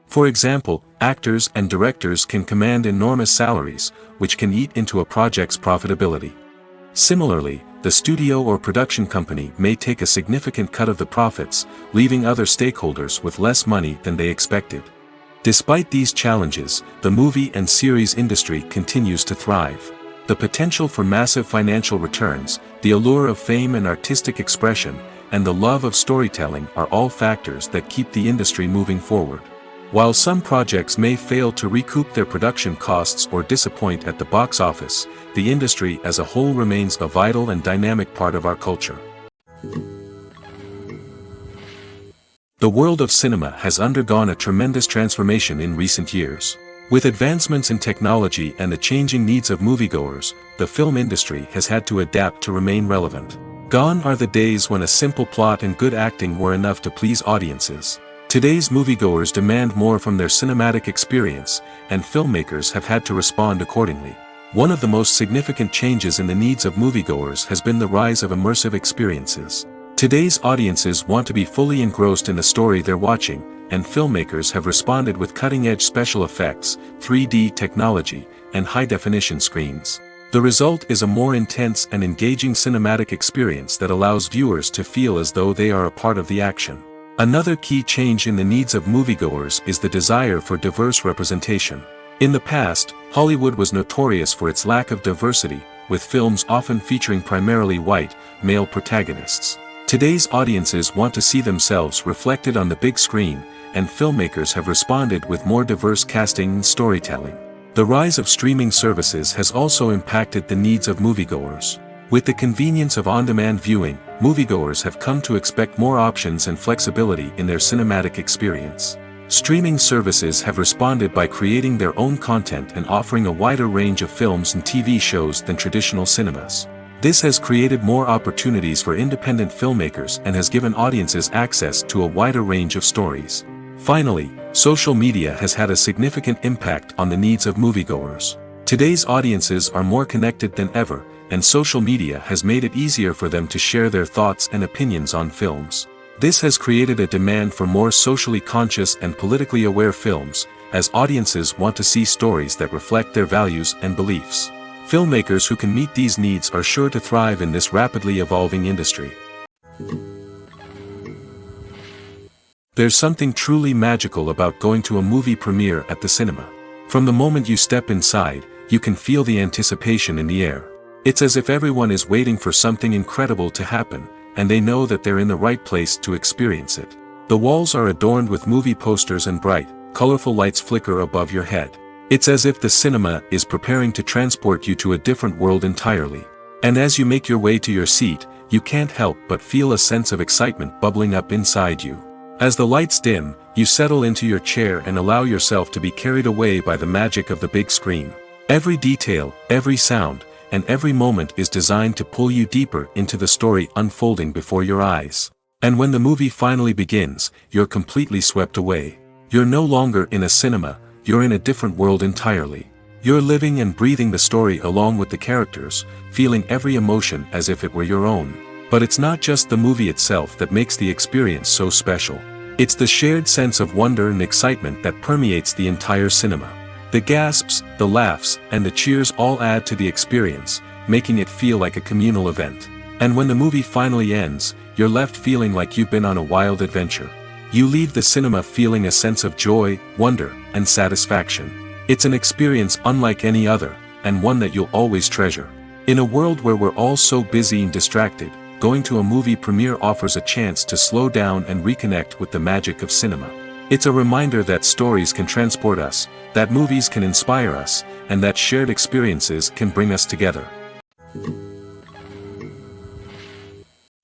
Speaker 1: For example, actors and directors can command enormous salaries, which can eat into a project's profitability. Similarly, the studio or production company may take a significant cut of the profits, leaving other stakeholders with less money than they expected. Despite these challenges, the movie and series industry continues to thrive. The potential for massive financial returns, the allure of fame and artistic expression, and the love of storytelling are all factors that keep the industry moving forward. While some projects may fail to recoup their production costs or disappoint at the box office, the industry as a whole remains a vital and dynamic part of our culture. The world of cinema has undergone a tremendous transformation in recent years. With advancements in technology and the changing needs of moviegoers, the film industry has had to adapt to remain relevant. Gone are the days when a simple plot and good acting were enough to please audiences. Today's moviegoers demand more from their cinematic experience, and filmmakers have had to respond accordingly. One of the most significant changes in the needs of moviegoers has been the rise of immersive experiences. Today's audiences want to be fully engrossed in the story they're watching, and filmmakers have responded with cutting-edge special effects, 3D technology, and high-definition screens. The result is a more intense and engaging cinematic experience that allows viewers to feel as though they are a part of the action. Another key change in the needs of moviegoers is the desire for diverse representation. In the past, Hollywood was notorious for its lack of diversity, with films often featuring primarily white, male protagonists. Today's audiences want to see themselves reflected on the big screen, and filmmakers have responded with more diverse casting and storytelling. The rise of streaming services has also impacted the needs of moviegoers. With the convenience of on-demand viewing, moviegoers have come to expect more options and flexibility in their cinematic experience. Streaming services have responded by creating their own content and offering a wider range of films and TV shows than traditional cinemas. This has created more opportunities for independent filmmakers and has given audiences access to a wider range of stories. Finally, social media has had a significant impact on the needs of moviegoers. Today's audiences are more connected than ever, and social media has made it easier for them to share their thoughts and opinions on films. This has created a demand for more socially conscious and politically aware films, as audiences want to see stories that reflect their values and beliefs. Filmmakers who can meet these needs are sure to thrive in this rapidly evolving industry. There's something truly magical about going to a movie premiere at the cinema. From the moment you step inside, you can feel the anticipation in the air. It's as if everyone is waiting for something incredible to happen, and they know that they're in the right place to experience it. The walls are adorned with movie posters and bright, colorful lights flicker above your head. It's as if the cinema is preparing to transport you to a different world entirely. And as you make your way to your seat, you can't help but feel a sense of excitement bubbling up inside you. As the lights dim, you settle into your chair and allow yourself to be carried away by the magic of the big screen. Every detail, every sound, and every moment is designed to pull you deeper into the story unfolding before your eyes. And when the movie finally begins, you're completely swept away. You're no longer in a cinema, you're in a different world entirely. You're living and breathing the story along with the characters, feeling every emotion as if it were your own. But it's not just the movie itself that makes the experience so special. It's the shared sense of wonder and excitement that permeates the entire cinema. The gasps, the laughs, and the cheers all add to the experience, making it feel like a communal event. And when the movie finally ends, you're left feeling like you've been on a wild adventure. You leave the cinema feeling a sense of joy, wonder, and satisfaction. It's an experience unlike any other, and one that you'll always treasure. In a world where we're all so busy and distracted, going to a movie premiere offers a chance to slow down and reconnect with the magic of cinema. It's a reminder that stories can transport us, that movies can inspire us, and that shared experiences can bring us together.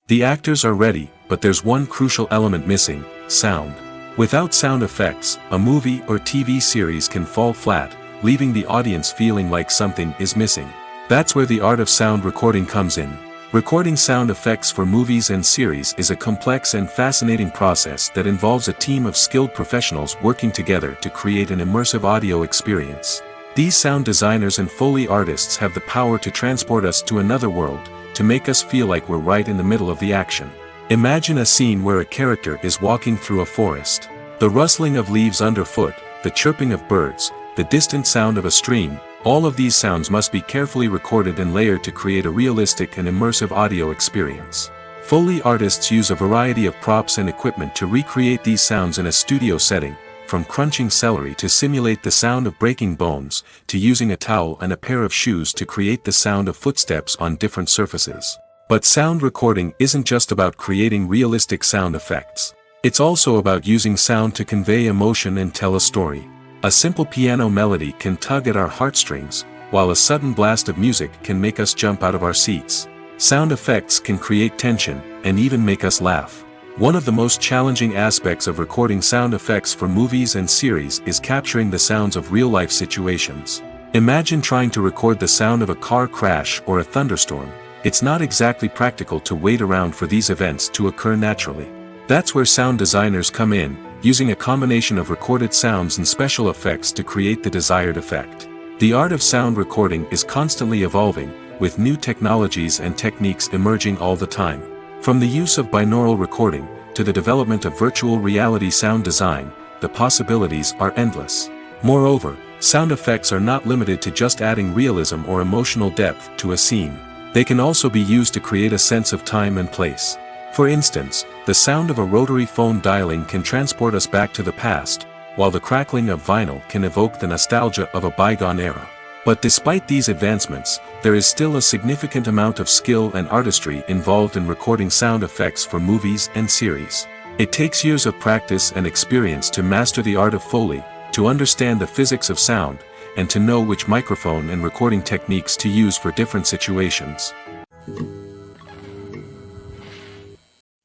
Speaker 1: The actors are ready, but there's one crucial element missing: sound. Without sound effects, a movie or TV series can fall flat, leaving the audience feeling like something is missing. That's where the art of sound recording comes in. Recording sound effects for movies and series is a complex and fascinating process that involves a team of skilled professionals working together to create an immersive audio experience. These sound designers and Foley artists have the power to transport us to another world, to make us feel like we're right in the middle of the action. Imagine a scene where a character is walking through a forest. The rustling of leaves underfoot, the chirping of birds, the distant sound of a stream, all of these sounds must be carefully recorded and layered to create a realistic and immersive audio experience. Foley artists use a variety of props and equipment to recreate these sounds in a studio setting, from crunching celery to simulate the sound of breaking bones, to using a towel and a pair of shoes to create the sound of footsteps on different surfaces. But sound recording isn't just about creating realistic sound effects. It's also about using sound to convey emotion and tell a story. A simple piano melody can tug at our heartstrings, while a sudden blast of music can make us jump out of our seats. Sound effects can create tension, and even make us laugh. One of the most challenging aspects of recording sound effects for movies and series is capturing the sounds of real-life situations. Imagine trying to record the sound of a car crash or a thunderstorm. It's not exactly practical to wait around for these events to occur naturally. That's where sound designers come in, using a combination of recorded sounds and special effects to create the desired effect. The art of sound recording is constantly evolving, with new technologies and techniques emerging all the time. From the use of binaural recording, to the development of virtual reality sound design, the possibilities are endless. Moreover, sound effects are not limited to just adding realism or emotional depth to a scene. They can also be used to create a sense of time and place. For instance, the sound of a rotary phone dialing can transport us back to the past, while the crackling of vinyl can evoke the nostalgia of a bygone era. But despite these advancements, there is still a significant amount of skill and artistry involved in recording sound effects for movies and series. It takes years of practice and experience to master the art of Foley, to understand the physics of sound, and to know which microphone and recording techniques to use for different situations.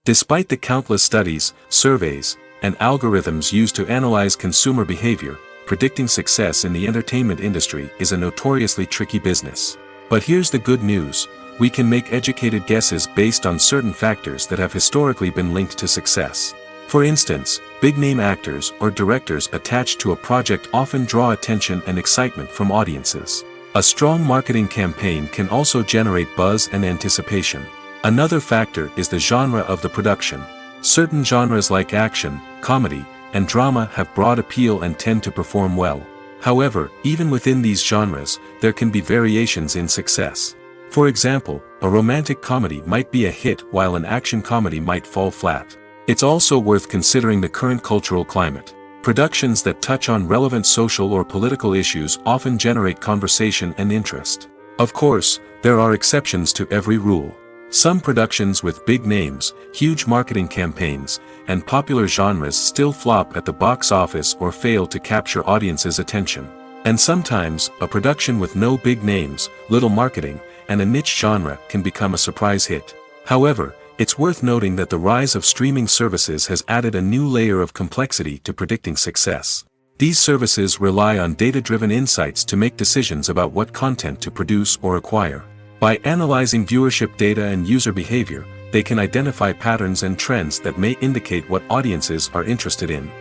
Speaker 1: Despite the countless studies, surveys, and algorithms used to analyze consumer behavior, predicting success in the entertainment industry is a notoriously tricky business. But here's the good news: we can make educated guesses based on certain factors that have historically been linked to success. For instance, big-name actors or directors attached to a project often draw attention and excitement from audiences. A strong marketing campaign can also generate buzz and anticipation. Another factor is the genre of the production. Certain genres like action, comedy, and drama have broad appeal and tend to perform well. However, even within these genres, there can be variations in success. For example, a romantic comedy might be a hit while an action comedy might fall flat. It's also worth considering the current cultural climate. Productions that touch on relevant social or political issues often generate conversation and interest. Of course, there are exceptions to every rule. Some productions with big names, huge marketing campaigns, and popular genres still flop at the box office or fail to capture audiences' attention. And sometimes, a production with no big names, little marketing, and a niche genre can become a surprise hit. However, it's worth noting that the rise of streaming services has added a new layer of complexity to predicting success. These services rely on data-driven insights to make decisions about what content to produce or acquire. By analyzing viewership data and user behavior, they can identify patterns and trends that may indicate what audiences are interested in.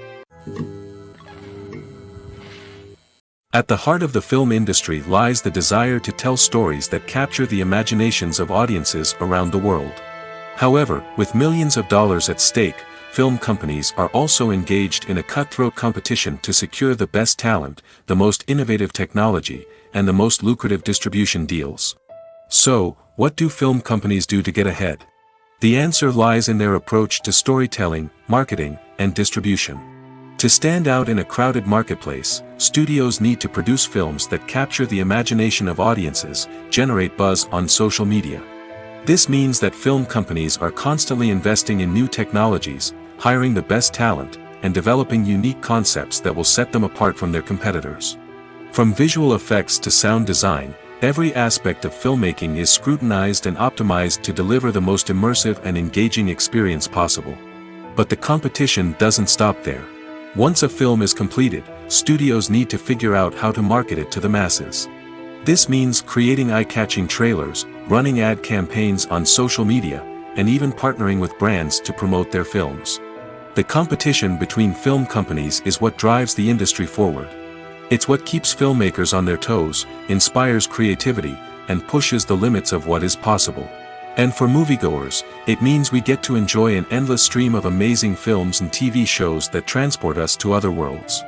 Speaker 1: At the heart of the film industry lies the desire to tell stories that capture the imaginations of audiences around the world. However, with millions of dollars at stake, film companies are also engaged in a cutthroat competition to secure the best talent, the most innovative technology, and the most lucrative distribution deals. So, what do film companies do to get ahead? The answer lies in their approach to storytelling, marketing, and distribution. To stand out in a crowded marketplace, studios need to produce films that capture the imagination of audiences, generate buzz on social media. This means that film companies are constantly investing in new technologies, hiring the best talent, and developing unique concepts that will set them apart from their competitors. From visual effects to sound design, every aspect of filmmaking is scrutinized and optimized to deliver the most immersive and engaging experience possible. But the competition doesn't stop there. Once a film is completed, studios need to figure out how to market it to the masses. This means creating eye-catching trailers, running ad campaigns on social media, and even partnering with brands to promote their films. The competition between film companies is what drives the industry forward. It's what keeps filmmakers on their toes, inspires creativity, and pushes the limits of what is possible. And for moviegoers, it means we get to enjoy an endless stream of amazing films and TV shows that transport us to other worlds.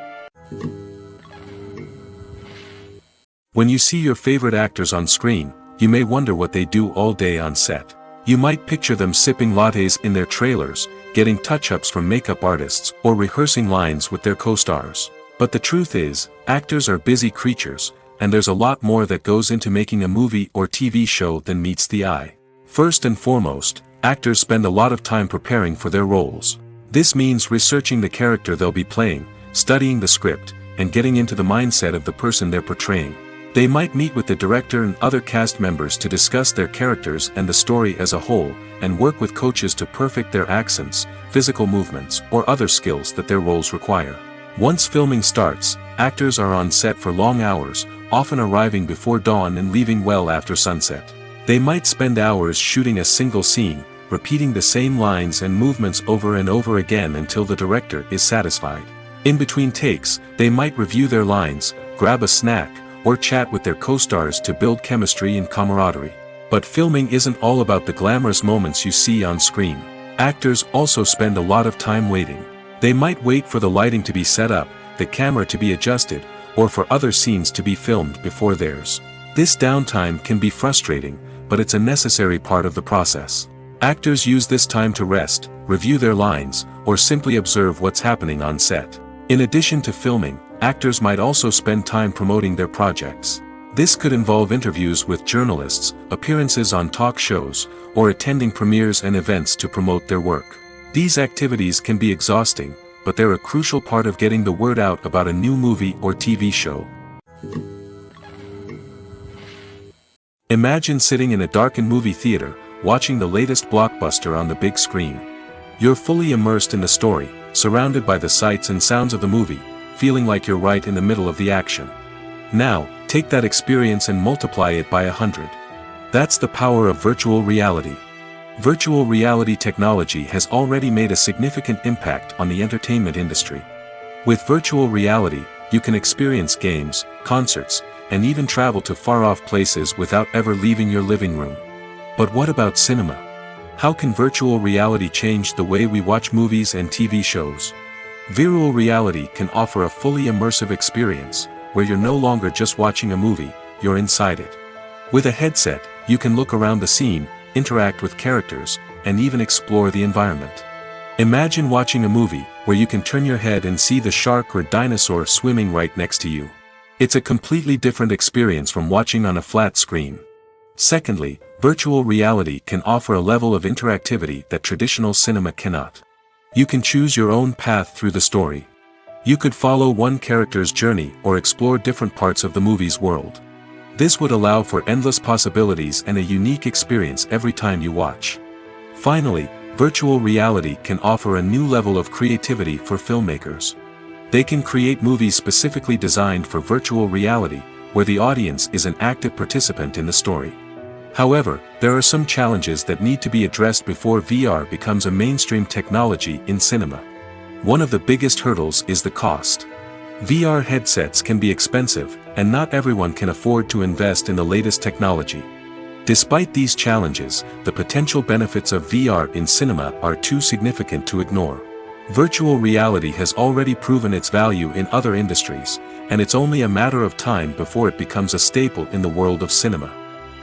Speaker 1: When you see your favorite actors on screen, you may wonder what they do all day on set. You might picture them sipping lattes in their trailers, getting touch-ups from makeup artists, or rehearsing lines with their co-stars. But the truth is, actors are busy creatures, and there's a lot more that goes into making a movie or TV show than meets the eye. First and foremost, actors spend a lot of time preparing for their roles. This means researching the character they'll be playing, studying the script, and getting into the mindset of the person they're portraying. They might meet with the director and other cast members to discuss their characters and the story as a whole, and work with coaches to perfect their accents, physical movements, or other skills that their roles require. Once filming starts, actors are on set for long hours, often arriving before dawn and leaving well after sunset. They might spend hours shooting a single scene, repeating the same lines and movements over and over again until the director is satisfied. In between takes, they might review their lines, grab a snack, or chat with their co-stars to build chemistry and camaraderie. But filming isn't all about the glamorous moments you see on screen. Actors also spend a lot of time waiting. They might wait for the lighting to be set up, the camera to be adjusted, or for other scenes to be filmed before theirs. This downtime can be frustrating, but it's a necessary part of the process. Actors use this time to rest, review their lines, or simply observe what's happening on set. In addition to filming, actors might also spend time promoting their projects. This could involve interviews with journalists, appearances on talk shows, or attending premieres and events to promote their work. These activities can be exhausting, but they're a crucial part of getting the word out about a new movie or TV show. Imagine sitting in a darkened movie theater, watching the latest blockbuster on the big screen. You're fully immersed in the story, surrounded by the sights and sounds of the movie, feeling like you're right in the middle of the action. Now, take that experience and multiply it by 100. That's the power of virtual reality. Virtual reality technology has already made a significant impact on the entertainment industry. With virtual reality, you can experience games, concerts, and even travel to far-off places without ever leaving your living room. But what about cinema? How can virtual reality change the way we watch movies and TV shows? Virtual reality can offer a fully immersive experience, where you're no longer just watching a movie, you're inside it. With a headset, you can look around the scene, interact with characters, and even explore the environment. Imagine watching a movie, where you can turn your head and see the shark or dinosaur swimming right next to you. It's a completely different experience from watching on a flat screen. Secondly, virtual reality can offer a level of interactivity that traditional cinema cannot. You can choose your own path through the story. You could follow one character's journey or explore different parts of the movie's world. This would allow for endless possibilities and a unique experience every time you watch. Finally, virtual reality can offer a new level of creativity for filmmakers. They can create movies specifically designed for virtual reality, where the audience is an active participant in the story. However, there are some challenges that need to be addressed before VR becomes a mainstream technology in cinema. One of the biggest hurdles is the cost. VR headsets can be expensive, and not everyone can afford to invest in the latest technology. Despite these challenges, the potential benefits of VR in cinema are too significant to ignore. Virtual reality has already proven its value in other industries, and it's only a matter of time before it becomes a staple in the world of cinema.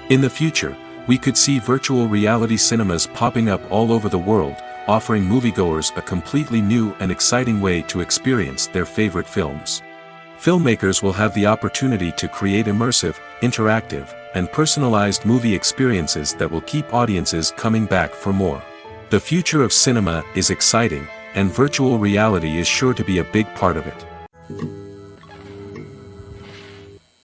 Speaker 1: In the future, we could see virtual reality cinemas popping up all over the world, offering moviegoers a completely new and exciting way to experience their favorite films. Filmmakers will have the opportunity to create immersive, interactive, and personalized movie experiences that will keep audiences coming back for more. The future of cinema is exciting, and virtual reality is sure to be a big part of it.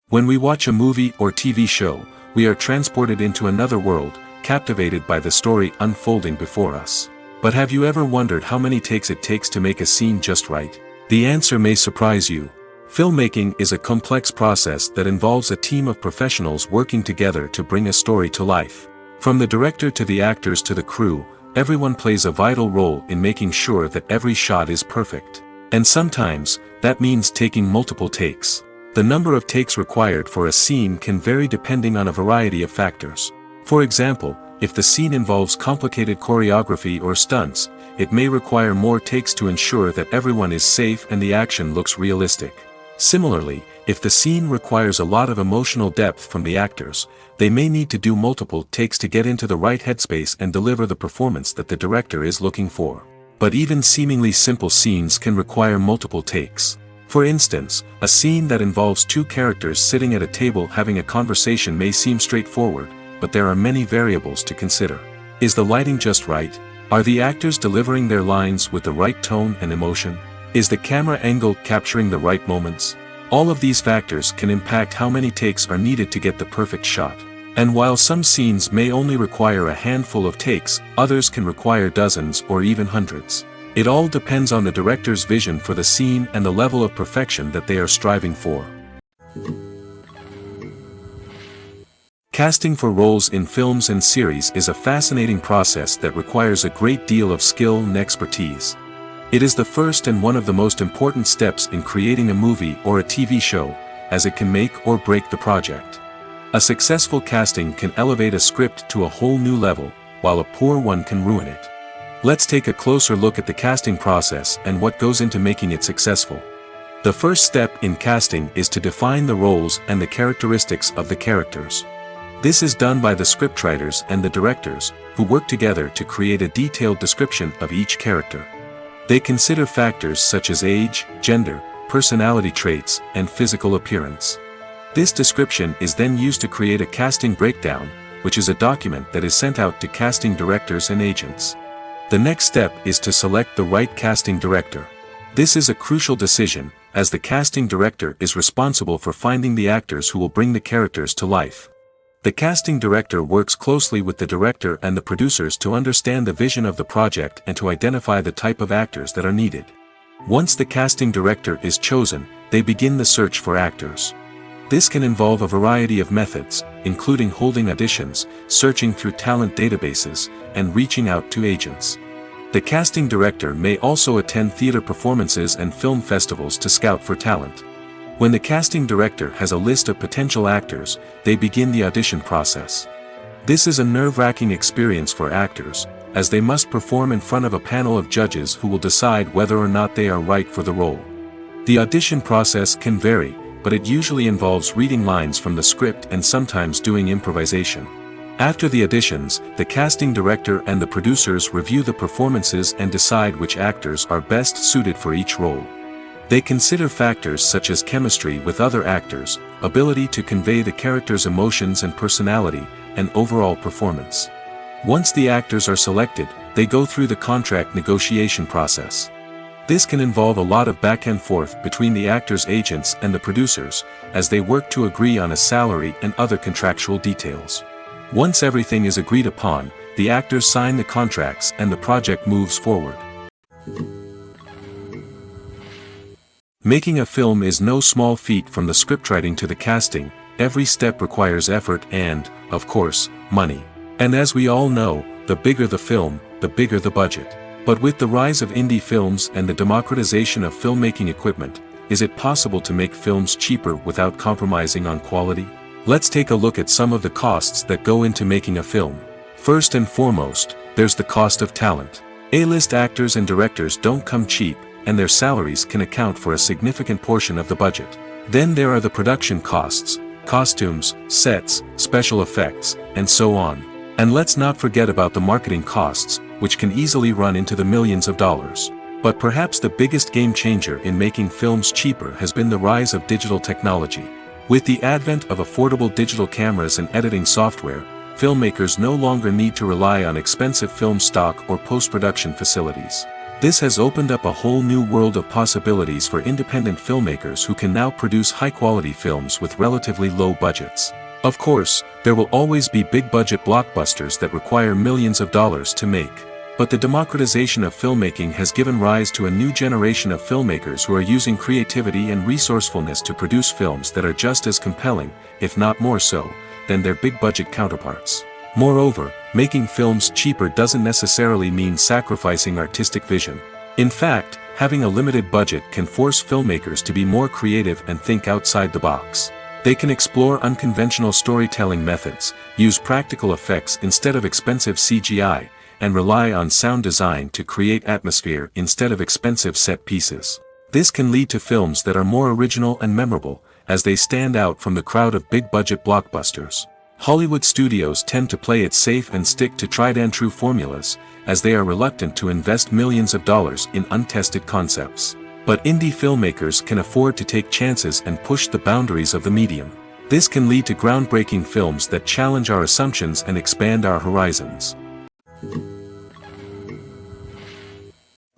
Speaker 1: When we watch a movie or TV show, we are transported into another world, captivated by the story unfolding before us. But have you ever wondered how many takes it takes to make a scene just right? The answer may surprise you. Filmmaking is a complex process that involves a team of professionals working together to bring a story to life. From the director to the actors to the crew, everyone plays a vital role in making sure that every shot is perfect. And sometimes, that means taking multiple takes. The number of takes required for a scene can vary depending on a variety of factors. For example, if the scene involves complicated choreography or stunts, it may require more takes to ensure that everyone is safe and the action looks realistic. Similarly, if the scene requires a lot of emotional depth from the actors, they may need to do multiple takes to get into the right headspace and deliver the performance that the director is looking for. But even seemingly simple scenes can require multiple takes. For instance, a scene that involves two characters sitting at a table having a conversation may seem straightforward, but there are many variables to consider. Is the lighting just right? Are the actors delivering their lines with the right tone and emotion? Is the camera angle capturing the right moments? All of these factors can impact how many takes are needed to get the perfect shot. And while some scenes may only require a handful of takes, others can require dozens or even hundreds. It all depends on the director's vision for the scene and the level of perfection that they are striving for. Casting for roles in films and series is a fascinating process that requires a great deal of skill and expertise. It is the first and one of the most important steps in creating a movie or a TV show, as it can make or break the project. A successful casting can elevate a script to a whole new level, while a poor one can ruin it. Let's take a closer look at the casting process and what goes into making it successful. The first step in casting is to define the roles and the characteristics of the characters. This is done by the scriptwriters and the directors, who work together to create a detailed description of each character. They consider factors such as age, gender, personality traits, and physical appearance. This description is then used to create a casting breakdown, which is a document that is sent out to casting directors and agents. The next step is to select the right casting director. This is a crucial decision, as the casting director is responsible for finding the actors who will bring the characters to life. The casting director works closely with the director and the producers to understand the vision of the project and to identify the type of actors that are needed. Once the casting director is chosen, they begin the search for actors. This can involve a variety of methods, including holding auditions, searching through talent databases, and reaching out to agents. The casting director may also attend theater performances and film festivals to scout for talent. When the casting director has a list of potential actors, they begin the audition process. This is a nerve-wracking experience for actors, as they must perform in front of a panel of judges who will decide whether or not they are right for the role. The audition process can vary, but it usually involves reading lines from the script and sometimes doing improvisation. After the auditions, the casting director and the producers review the performances and decide which actors are best suited for each role. They consider factors such as chemistry with other actors, ability to convey the character's emotions and personality, and overall performance. Once the actors are selected, they go through the contract negotiation process. This can involve a lot of back and forth between the actors' agents and the producers, as they work to agree on a salary and other contractual details. Once everything is agreed upon, the actors sign the contracts and the project moves forward. Making a film is no small feat. From the scriptwriting to the casting, every step requires effort and, of course, money. And as we all know, the bigger the film, the bigger the budget. But with the rise of indie films and the democratization of filmmaking equipment, is it possible to make films cheaper without compromising on quality? Let's take a look at some of the costs that go into making a film. First and foremost, there's the cost of talent. A-list actors and directors don't come cheap, and their salaries can account for a significant portion of the budget. Then there are the production costs, costumes, sets, special effects, and so on. And let's not forget about the marketing costs, which can easily run into the millions of dollars. But perhaps the biggest game changer in making films cheaper has been the rise of digital technology. With the advent of affordable digital cameras and editing software, filmmakers no longer need to rely on expensive film stock or post-production facilities. This has opened up a whole new world of possibilities for independent filmmakers who can now produce high-quality films with relatively low budgets. Of course, there will always be big-budget blockbusters that require millions of dollars to make. But the democratization of filmmaking has given rise to a new generation of filmmakers who are using creativity and resourcefulness to produce films that are just as compelling, if not more so, than their big-budget counterparts. Moreover, making films cheaper doesn't necessarily mean sacrificing artistic vision. In fact, having a limited budget can force filmmakers to be more creative and think outside the box. They can explore unconventional storytelling methods, use practical effects instead of expensive CGI, and rely on sound design to create atmosphere instead of expensive set pieces. This can lead to films that are more original and memorable, as they stand out from the crowd of big-budget blockbusters. Hollywood studios tend to play it safe and stick to tried-and-true formulas, as they are reluctant to invest millions of dollars in untested concepts. But indie filmmakers can afford to take chances and push the boundaries of the medium. This can lead to groundbreaking films that challenge our assumptions and expand our horizons.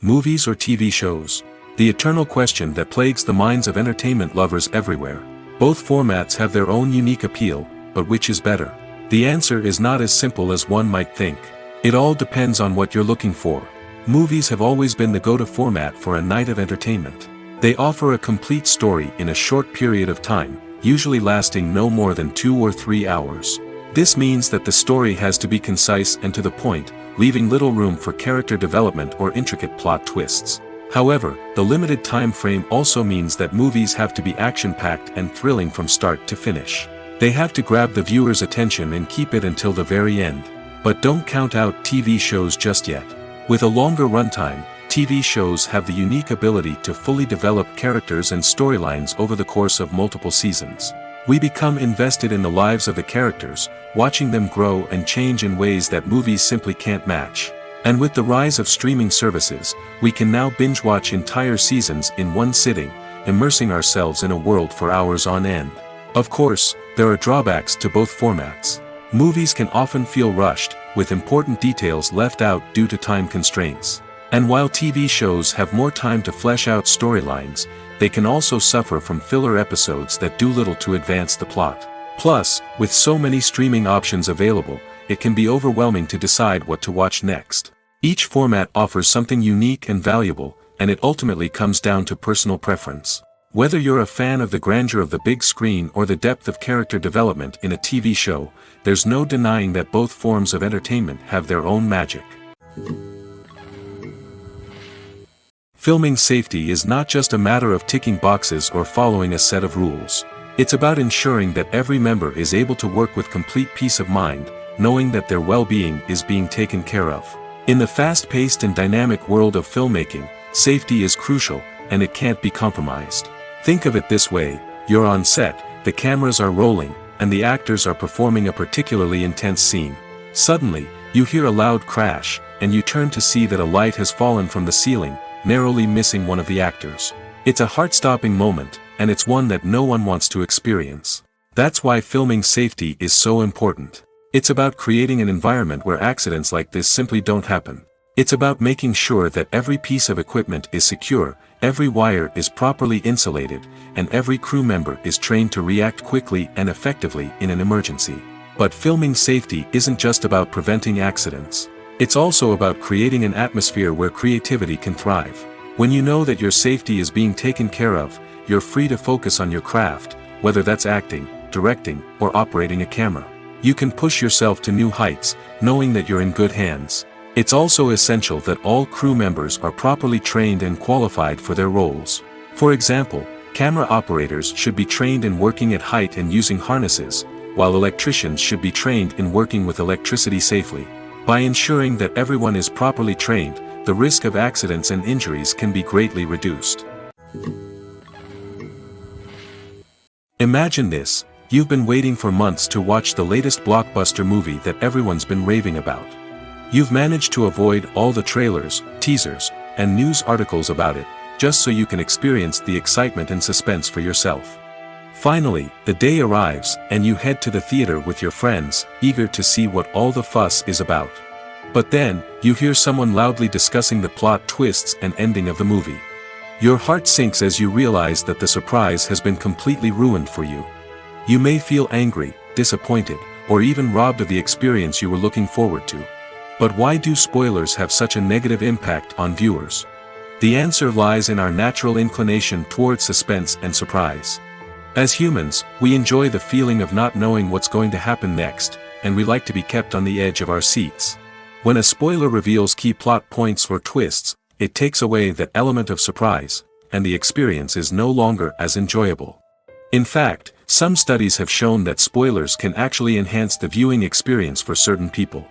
Speaker 1: Movies or TV shows? The eternal question that plagues the minds of entertainment lovers everywhere. Both formats have their own unique appeal, but which is better? The answer is not as simple as one might think. It all depends on what you're looking for. Movies have always been the go-to format for a night of entertainment. They offer a complete story in a short period of time, usually lasting no more than 2 or 3 hours. This means that the story has to be concise and to the point, leaving little room for character development or intricate plot twists. However, the limited time frame also means that movies have to be action-packed and thrilling from start to finish. They have to grab the viewer's attention and keep it until the very end. But don't count out TV shows just yet. With a longer runtime, TV shows have the unique ability to fully develop characters and storylines over the course of multiple seasons. We become invested in the lives of the characters, watching them grow and change in ways that movies simply can't match. And with the rise of streaming services, we can now binge-watch entire seasons in one sitting, immersing ourselves in a world for hours on end. Of course, there are drawbacks to both formats. Movies can often feel rushed, with important details left out due to time constraints. And while TV shows have more time to flesh out storylines, they can also suffer from filler episodes that do little to advance the plot. Plus, with so many streaming options available, it can be overwhelming to decide what to watch next. Each format offers something unique and valuable, and it ultimately comes down to personal preference. Whether you're a fan of the grandeur of the big screen or the depth of character development in a TV show, there's no denying that both forms of entertainment have their own magic. Filming safety is not just a matter of ticking boxes or following a set of rules. It's about ensuring that every member is able to work with complete peace of mind, knowing that their well-being is being taken care of. In the fast-paced and dynamic world of filmmaking, safety is crucial, and it can't be compromised. Think of it this way: you're on set, the cameras are rolling, and the actors are performing a particularly intense scene. Suddenly, you hear a loud crash, and you turn to see that a light has fallen from the ceiling, narrowly missing one of the actors. It's a heart-stopping moment, and it's one that no one wants to experience. That's why filming safety is so important. It's about creating an environment where accidents like this simply don't happen. It's about making sure that every piece of equipment is secure, every wire is properly insulated, and every crew member is trained to react quickly and effectively in an emergency. But filming safety isn't just about preventing accidents. It's also about creating an atmosphere where creativity can thrive. When you know that your safety is being taken care of, you're free to focus on your craft, whether that's acting, directing, or operating a camera. You can push yourself to new heights, knowing that you're in good hands. It's also essential that all crew members are properly trained and qualified for their roles. For example, camera operators should be trained in working at height and using harnesses, while electricians should be trained in working with electricity safely. By ensuring that everyone is properly trained, the risk of accidents and injuries can be greatly reduced. Imagine this: you've been waiting for months to watch the latest blockbuster movie that everyone's been raving about. You've managed to avoid all the trailers, teasers, and news articles about it, just so you can experience the excitement and suspense for yourself. Finally, the day arrives, and you head to the theater with your friends, eager to see what all the fuss is about. But then, you hear someone loudly discussing the plot twists and ending of the movie. Your heart sinks as you realize that the surprise has been completely ruined for you. You may feel angry, disappointed, or even robbed of the experience you were looking forward to. But why do spoilers have such a negative impact on viewers? The answer lies in our natural inclination toward suspense and surprise. As humans, we enjoy the feeling of not knowing what's going to happen next, and we like to be kept on the edge of our seats. When a spoiler reveals key plot points or twists, it takes away that element of surprise, and the experience is no longer as enjoyable. In fact, some studies have shown that spoilers can actually enhance the viewing experience for certain people.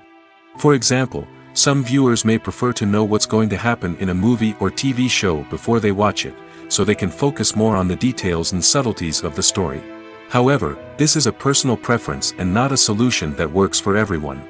Speaker 1: For example, some viewers may prefer to know what's going to happen in a movie or TV show before they watch it, so they can focus more on the details and subtleties of the story. However, this is a personal preference and not a solution that works for everyone.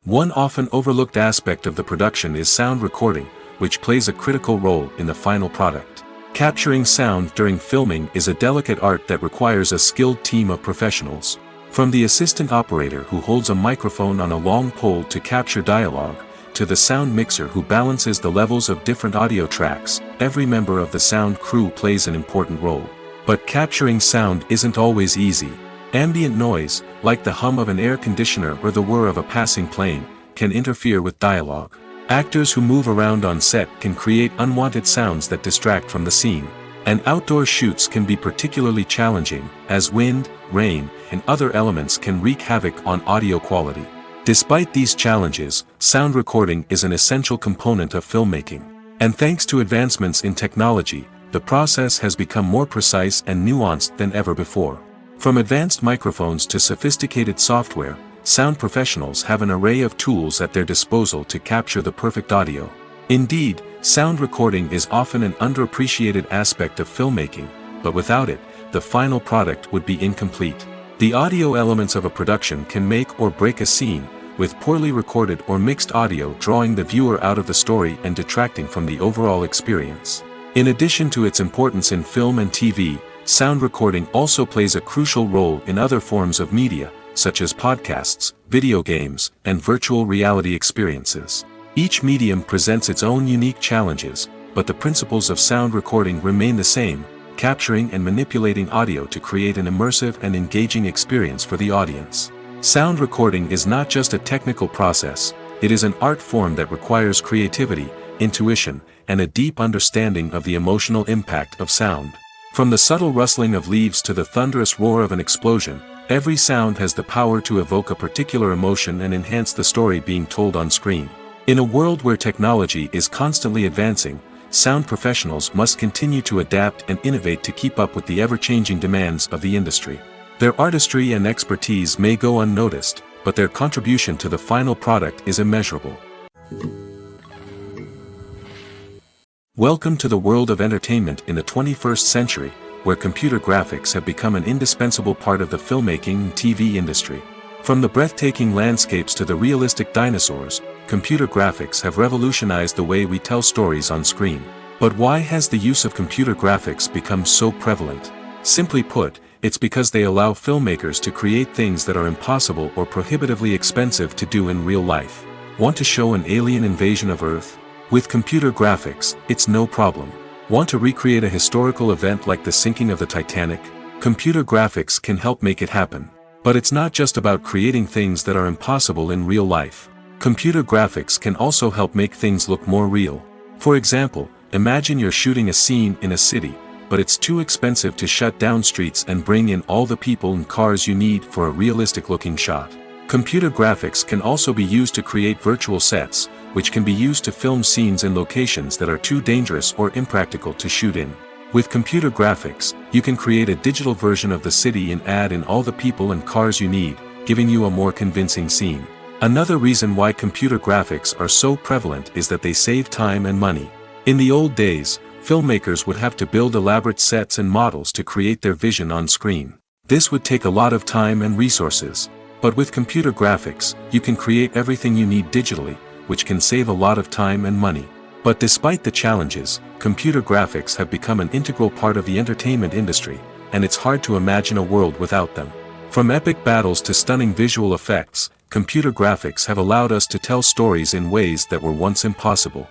Speaker 1: One often overlooked aspect of the production is sound recording, which plays a critical role in the final product. Capturing sound during filming is a delicate art that requires a skilled team of professionals. From the assistant operator who holds a microphone on a long pole to capture dialogue, to the sound mixer who balances the levels of different audio tracks, every member of the sound crew plays an important role. But capturing sound isn't always easy. Ambient noise, like the hum of an air conditioner or the whir of a passing plane, can interfere with dialogue. Actors who move around on set can create unwanted sounds that distract from the scene. And outdoor shoots can be particularly challenging, as wind, rain, and other elements can wreak havoc on audio quality. Despite these challenges, sound recording is an essential component of filmmaking. And thanks to advancements in technology, the process has become more precise and nuanced than ever before. From advanced microphones to sophisticated software, sound professionals have an array of tools at their disposal to capture the perfect audio. Indeed, sound recording is often an underappreciated aspect of filmmaking, but without it, the final product would be incomplete. The audio elements of a production can make or break a scene, with poorly recorded or mixed audio drawing the viewer out of the story and detracting from the overall experience. In addition to its importance in film and TV, sound recording also plays a crucial role in other forms of media, such as podcasts, video games, and virtual reality experiences. Each medium presents its own unique challenges, but the principles of sound recording remain the same: capturing and manipulating audio to create an immersive and engaging experience for the audience. Sound recording is not just a technical process, it is an art form that requires creativity, intuition, and a deep understanding of the emotional impact of sound. From the subtle rustling of leaves to the thunderous roar of an explosion, every sound has the power to evoke a particular emotion and enhance the story being told on screen. In a world where technology is constantly advancing, sound professionals must continue to adapt and innovate to keep up with the ever-changing demands of the industry. Their artistry and expertise may go unnoticed, but their contribution to the final product is immeasurable. Welcome to the world of entertainment in the 21st century, where computer graphics have become an indispensable part of the filmmaking and TV industry. From the breathtaking landscapes to the realistic dinosaurs, computer graphics have revolutionized the way we tell stories on screen. But why has the use of computer graphics become so prevalent? Simply put, it's because they allow filmmakers to create things that are impossible or prohibitively expensive to do in real life. Want to show an alien invasion of Earth? With computer graphics, it's no problem. Want to recreate a historical event like the sinking of the Titanic? Computer graphics can help make it happen. But it's not just about creating things that are impossible in real life. Computer graphics can also help make things look more real. For example, imagine you're shooting a scene in a city, but it's too expensive to shut down streets and bring in all the people and cars you need for a realistic-looking shot. Computer graphics can also be used to create virtual sets, which can be used to film scenes in locations that are too dangerous or impractical to shoot in. With computer graphics, you can create a digital version of the city and add in all the people and cars you need, giving you a more convincing scene. Another reason why computer graphics are so prevalent is that they save time and money. In the old days, filmmakers would have to build elaborate sets and models to create their vision on screen. This would take a lot of time and resources. But with computer graphics, you can create everything you need digitally, which can save a lot of time and money. But despite the challenges, computer graphics have become an integral part of the entertainment industry, and it's hard to imagine a world without them. From epic battles to stunning visual effects, computer graphics have allowed us to tell stories in ways that were once impossible.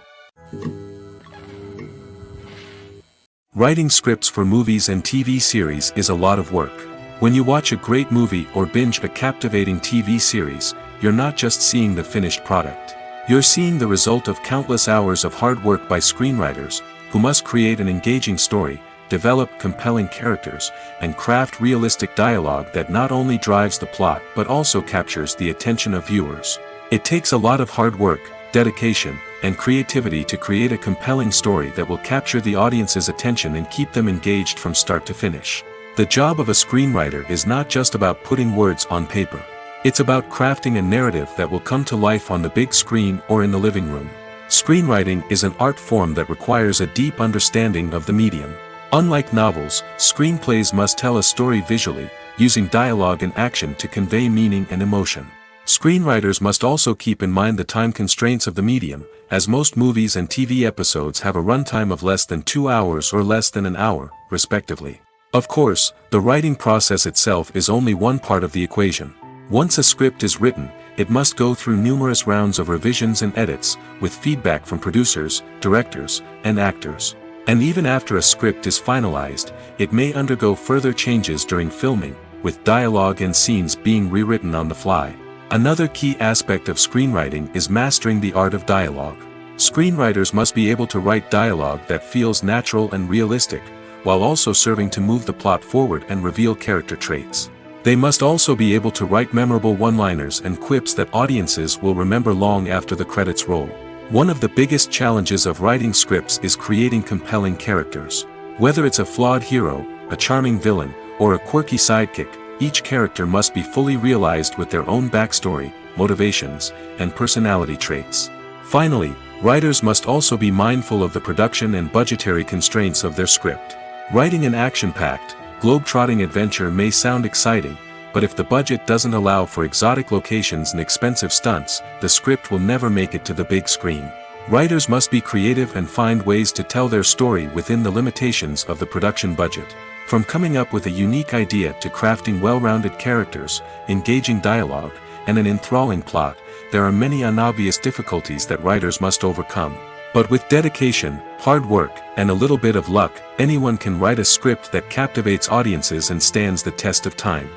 Speaker 1: Writing scripts for movies and TV series is a lot of work. When you watch a great movie or binge a captivating TV series, you're not just seeing the finished product. You're seeing the result of countless hours of hard work by screenwriters, who must create an engaging story, develop compelling characters, and craft realistic dialogue that not only drives the plot but also captures the attention of viewers. It takes a lot of hard work, dedication, and creativity to create a compelling story that will capture the audience's attention and keep them engaged from start to finish. The job of a screenwriter is not just about putting words on paper. It's about crafting a narrative that will come to life on the big screen or in the living room. Screenwriting is an art form that requires a deep understanding of the medium. Unlike novels, screenplays must tell a story visually, using dialogue and action to convey meaning and emotion. Screenwriters must also keep in mind the time constraints of the medium, as most movies and TV episodes have a runtime of less than 2 hours or less than an hour, respectively. Of course, the writing process itself is only one part of the equation. Once a script is written, it must go through numerous rounds of revisions and edits, with feedback from producers, directors, and actors. And even after a script is finalized, it may undergo further changes during filming, with dialogue and scenes being rewritten on the fly. Another key aspect of screenwriting is mastering the art of dialogue. Screenwriters must be able to write dialogue that feels natural and realistic, while also serving to move the plot forward and reveal character traits. They must also be able to write memorable one-liners and quips that audiences will remember long after the credits roll. One of the biggest challenges of writing scripts is creating compelling characters. Whether it's a flawed hero, a charming villain, or a quirky sidekick, each character must be fully realized with their own backstory, motivations, and personality traits. Finally, writers must also be mindful of the production and budgetary constraints of their script. Writing an action-packed, globe-trotting adventure may sound exciting, but if the budget doesn't allow for exotic locations and expensive stunts, the script will never make it to the big screen. Writers must be creative and find ways to tell their story within the limitations of the production budget. From coming up with a unique idea to crafting well-rounded characters, engaging dialogue, and an enthralling plot, there are many unobvious difficulties that writers must overcome. But with dedication, hard work, and a little bit of luck, anyone can write a script that captivates audiences and stands the test of time.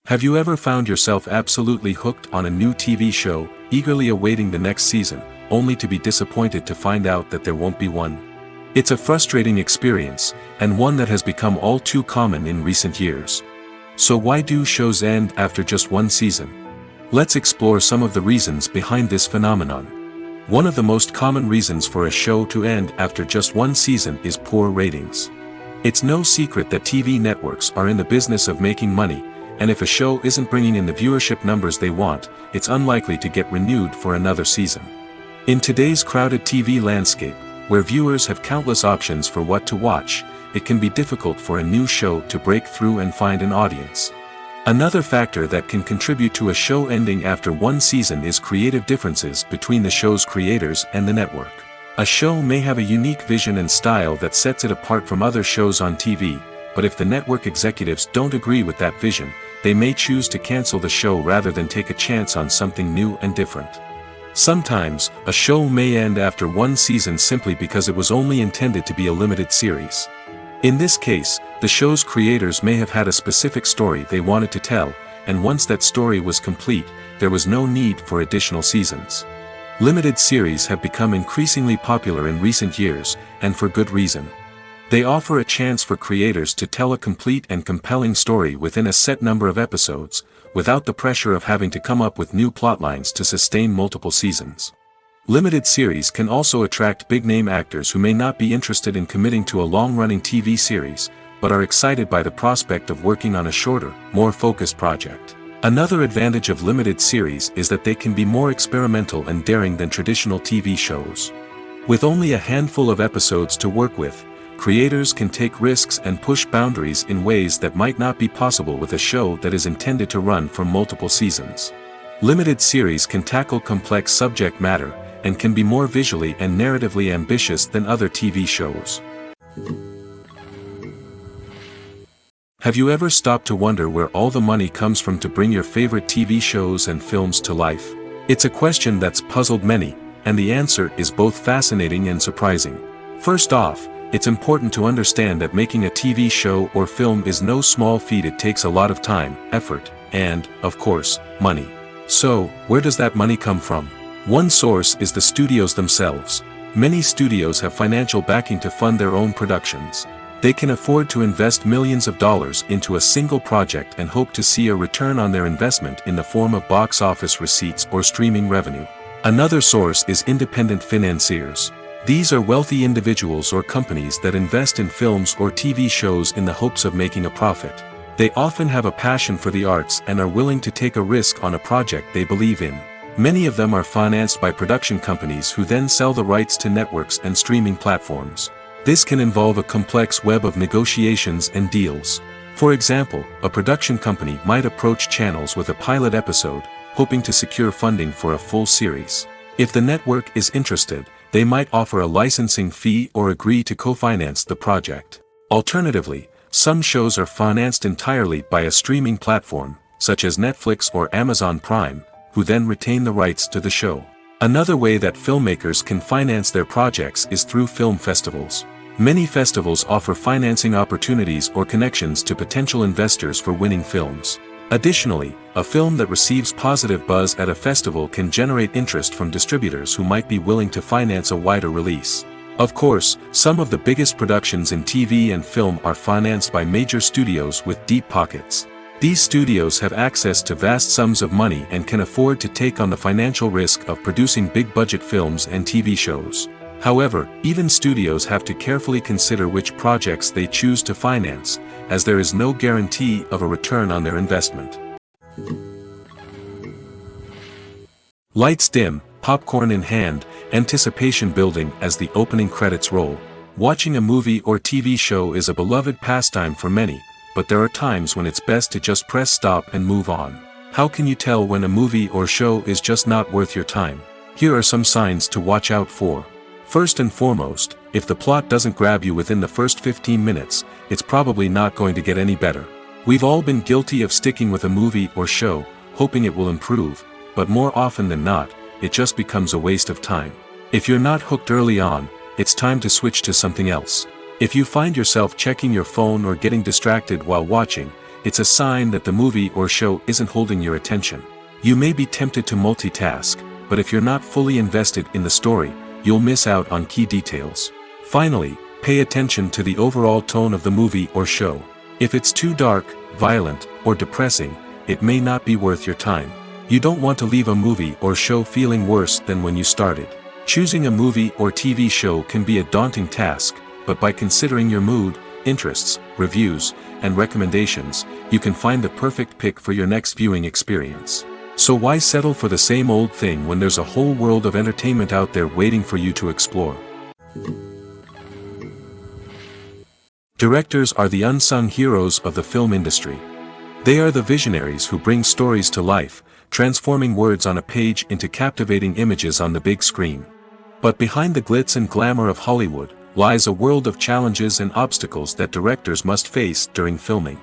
Speaker 1: Have you ever found yourself absolutely hooked on a new TV show, eagerly awaiting the next season, only to be disappointed to find out that there won't be one? It's a frustrating experience, and one that has become all too common in recent years. So why do shows end after just one season? Let's explore some of the reasons behind this phenomenon. One of the most common reasons for a show to end after just one season is poor ratings. It's no secret that TV networks are in the business of making money, and if a show isn't bringing in the viewership numbers they want, it's unlikely to get renewed for another season. In today's crowded TV landscape, where viewers have countless options for what to watch, it can be difficult for a new show to break through and find an audience. Another factor that can contribute to a show ending after one season is creative differences between the show's creators and the network. A show may have a unique vision and style that sets it apart from other shows on TV, but if the network executives don't agree with that vision, they may choose to cancel the show rather than take a chance on something new and different. Sometimes, a show may end after one season simply because it was only intended to be a limited series. In this case, the show's creators may have had a specific story they wanted to tell, and once that story was complete, there was no need for additional seasons. Limited series have become increasingly popular in recent years, and for good reason. They offer a chance for creators to tell a complete and compelling story within a set number of episodes, without the pressure of having to come up with new plotlines to sustain multiple seasons. Limited series can also attract big-name actors who may not be interested in committing to a long-running TV series, but are excited by the prospect of working on a shorter, more focused project. Another advantage of limited series is that they can be more experimental and daring than traditional TV shows. With only a handful of episodes to work with, creators can take risks and push boundaries in ways that might not be possible with a show that is intended to run for multiple seasons. Limited series can tackle complex subject matter, and can be more visually and narratively ambitious than other TV shows. Have you ever stopped to wonder where all the money comes from to bring your favorite TV shows and films to life? It's a question that's puzzled many, and the answer is both fascinating and surprising. First off, it's important to understand that making a TV show or film is no small feat. It takes a lot of time, effort, and, of course, money. So, where does that money come from? One source is the studios themselves. Many studios have financial backing to fund their own productions. They can afford to invest millions of dollars into a single project and hope to see a return on their investment in the form of box office receipts or streaming revenue. Another source is independent financiers. These are wealthy individuals or companies that invest in films or TV shows in the hopes of making a profit. They often have a passion for the arts and are willing to take a risk on a project they believe in. Many of them are financed by production companies who then sell the rights to networks and streaming platforms. This can involve a complex web of negotiations and deals. For example, a production company might approach channels with a pilot episode, hoping to secure funding for a full series. If the network is interested, they might offer a licensing fee or agree to co-finance the project. Alternatively, some shows are financed entirely by a streaming platform, such as Netflix or Amazon Prime, who then retain the rights to the show. Another way that filmmakers can finance their projects is through film festivals. Many festivals offer financing opportunities or connections to potential investors for winning films. Additionally, a film that receives positive buzz at a festival can generate interest from distributors who might be willing to finance a wider release. Of course, some of the biggest productions in TV and film are financed by major studios with deep pockets. These studios have access to vast sums of money and can afford to take on the financial risk of producing big-budget films and TV shows. However, even studios have to carefully consider which projects they choose to finance, as there is no guarantee of a return on their investment. Lights dim, popcorn in hand, anticipation building as the opening credits roll. Watching a movie or TV show is a beloved pastime for many, but there are times when it's best to just press stop and move on. How can you tell when a movie or show is just not worth your time? Here are some signs to watch out for. First and foremost, if the plot doesn't grab you within the first 15 minutes, it's probably not going to get any better. We've all been guilty of sticking with a movie or show, hoping it will improve, but more often than not, it just becomes a waste of time. If you're not hooked early on, it's time to switch to something else. If you find yourself checking your phone or getting distracted while watching, it's a sign that the movie or show isn't holding your attention. You may be tempted to multitask, but if you're not fully invested in the story, you'll miss out on key details. Finally, pay attention to the overall tone of the movie or show. If it's too dark, violent, or depressing, it may not be worth your time. You don't want to leave a movie or show feeling worse than when you started. Choosing a movie or TV show can be a daunting task, but by considering your mood, interests, reviews, and recommendations, you can find the perfect pick for your next viewing experience. So why settle for the same old thing when there's a whole world of entertainment out there waiting for you to explore? Directors are the unsung heroes of the film industry. They are the visionaries who bring stories to life, transforming words on a page into captivating images on the big screen. But behind the glitz and glamour of Hollywood, lies a world of challenges and obstacles that directors must face during filming.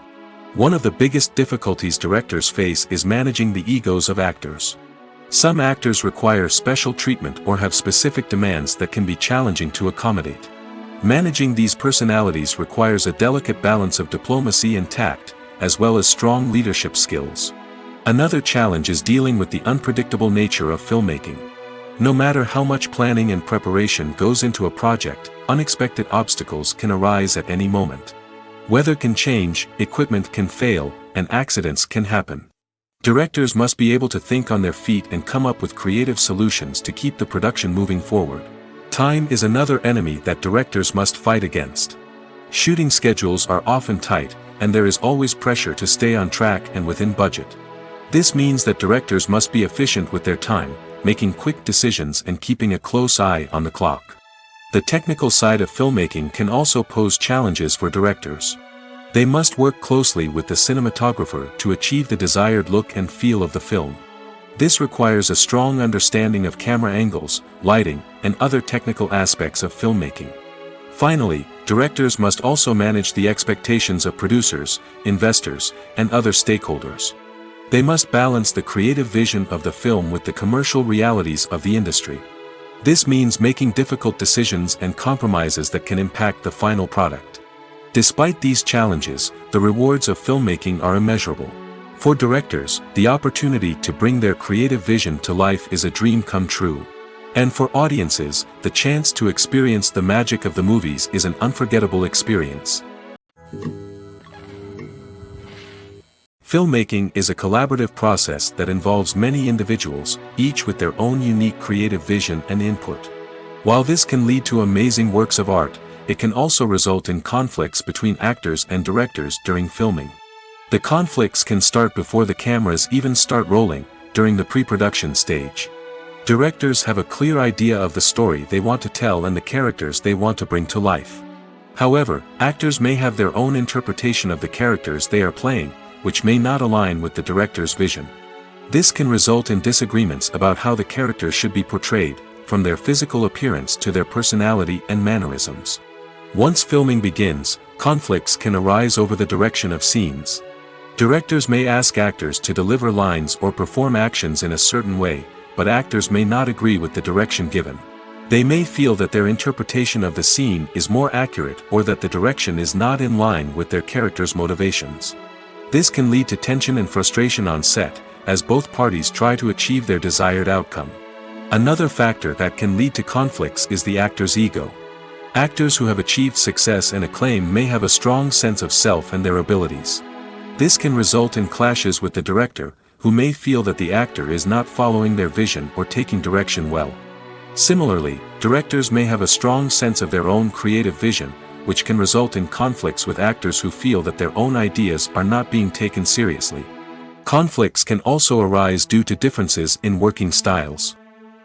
Speaker 1: One of the biggest difficulties directors face is managing the egos of actors. Some actors require special treatment or have specific demands that can be challenging to accommodate. Managing these personalities requires a delicate balance of diplomacy and tact, as well as strong leadership skills. Another challenge is dealing with the unpredictable nature of filmmaking. No matter how much planning and preparation goes into a project, unexpected obstacles can arise at any moment. Weather can change, equipment can fail, and accidents can happen. Directors must be able to think on their feet and come up with creative solutions to keep the production moving forward. Time is another enemy that directors must fight against. Shooting schedules are often tight, and there is always pressure to stay on track and within budget. This means that directors must be efficient with their time, making quick decisions and keeping a close eye on the clock. The technical side of filmmaking can also pose challenges for directors. They must work closely with the cinematographer to achieve the desired look and feel of the film. This requires a strong understanding of camera angles, lighting, and other technical aspects of filmmaking. Finally, directors must also manage the expectations of producers, investors, and other stakeholders. They must balance the creative vision of the film with the commercial realities of the industry. This means making difficult decisions and compromises that can impact the final product. Despite these challenges, the rewards of filmmaking are immeasurable. For directors, the opportunity to bring their creative vision to life is a dream come true. And for audiences, the chance to experience the magic of the movies is an unforgettable experience. Filmmaking is a collaborative process that involves many individuals, each with their own unique creative vision and input. While this can lead to amazing works of art, it can also result in conflicts between actors and directors during filming. The conflicts can start before the cameras even start rolling, during the pre-production stage. Directors have a clear idea of the story they want to tell and the characters they want to bring to life. However, actors may have their own interpretation of the characters they are playing, which may not align with the director's vision. This can result in disagreements about how the characters should be portrayed, from their physical appearance to their personality and mannerisms. Once filming begins, conflicts can arise over the direction of scenes. Directors may ask actors to deliver lines or perform actions in a certain way, but actors may not agree with the direction given. They may feel that their interpretation of the scene is more accurate or that the direction is not in line with their character's motivations. This can lead to tension and frustration on set, as both parties try to achieve their desired outcome. Another factor that can lead to conflicts is the actor's ego. Actors who have achieved success and acclaim may have a strong sense of self and their abilities. This can result in clashes with the director, who may feel that the actor is not following their vision or taking direction well. Similarly, directors may have a strong sense of their own creative vision, which can result in conflicts with actors who feel that their own ideas are not being taken seriously. Conflicts can also arise due to differences in working styles.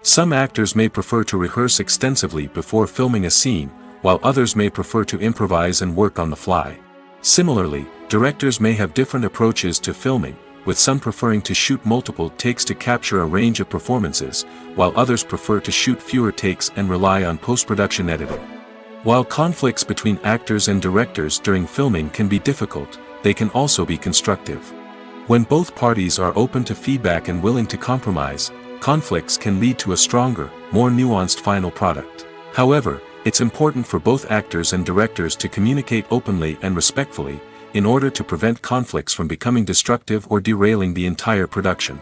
Speaker 1: Some actors may prefer to rehearse extensively before filming a scene, while others may prefer to improvise and work on the fly. Similarly, directors may have different approaches to filming, with some preferring to shoot multiple takes to capture a range of performances, while others prefer to shoot fewer takes and rely on post-production editing. While conflicts between actors and directors during filming can be difficult, they can also be constructive. When both parties are open to feedback and willing to compromise, conflicts can lead to a stronger, more nuanced final product. However, it's important for both actors and directors to communicate openly and respectfully, in order to prevent conflicts from becoming destructive or derailing the entire production.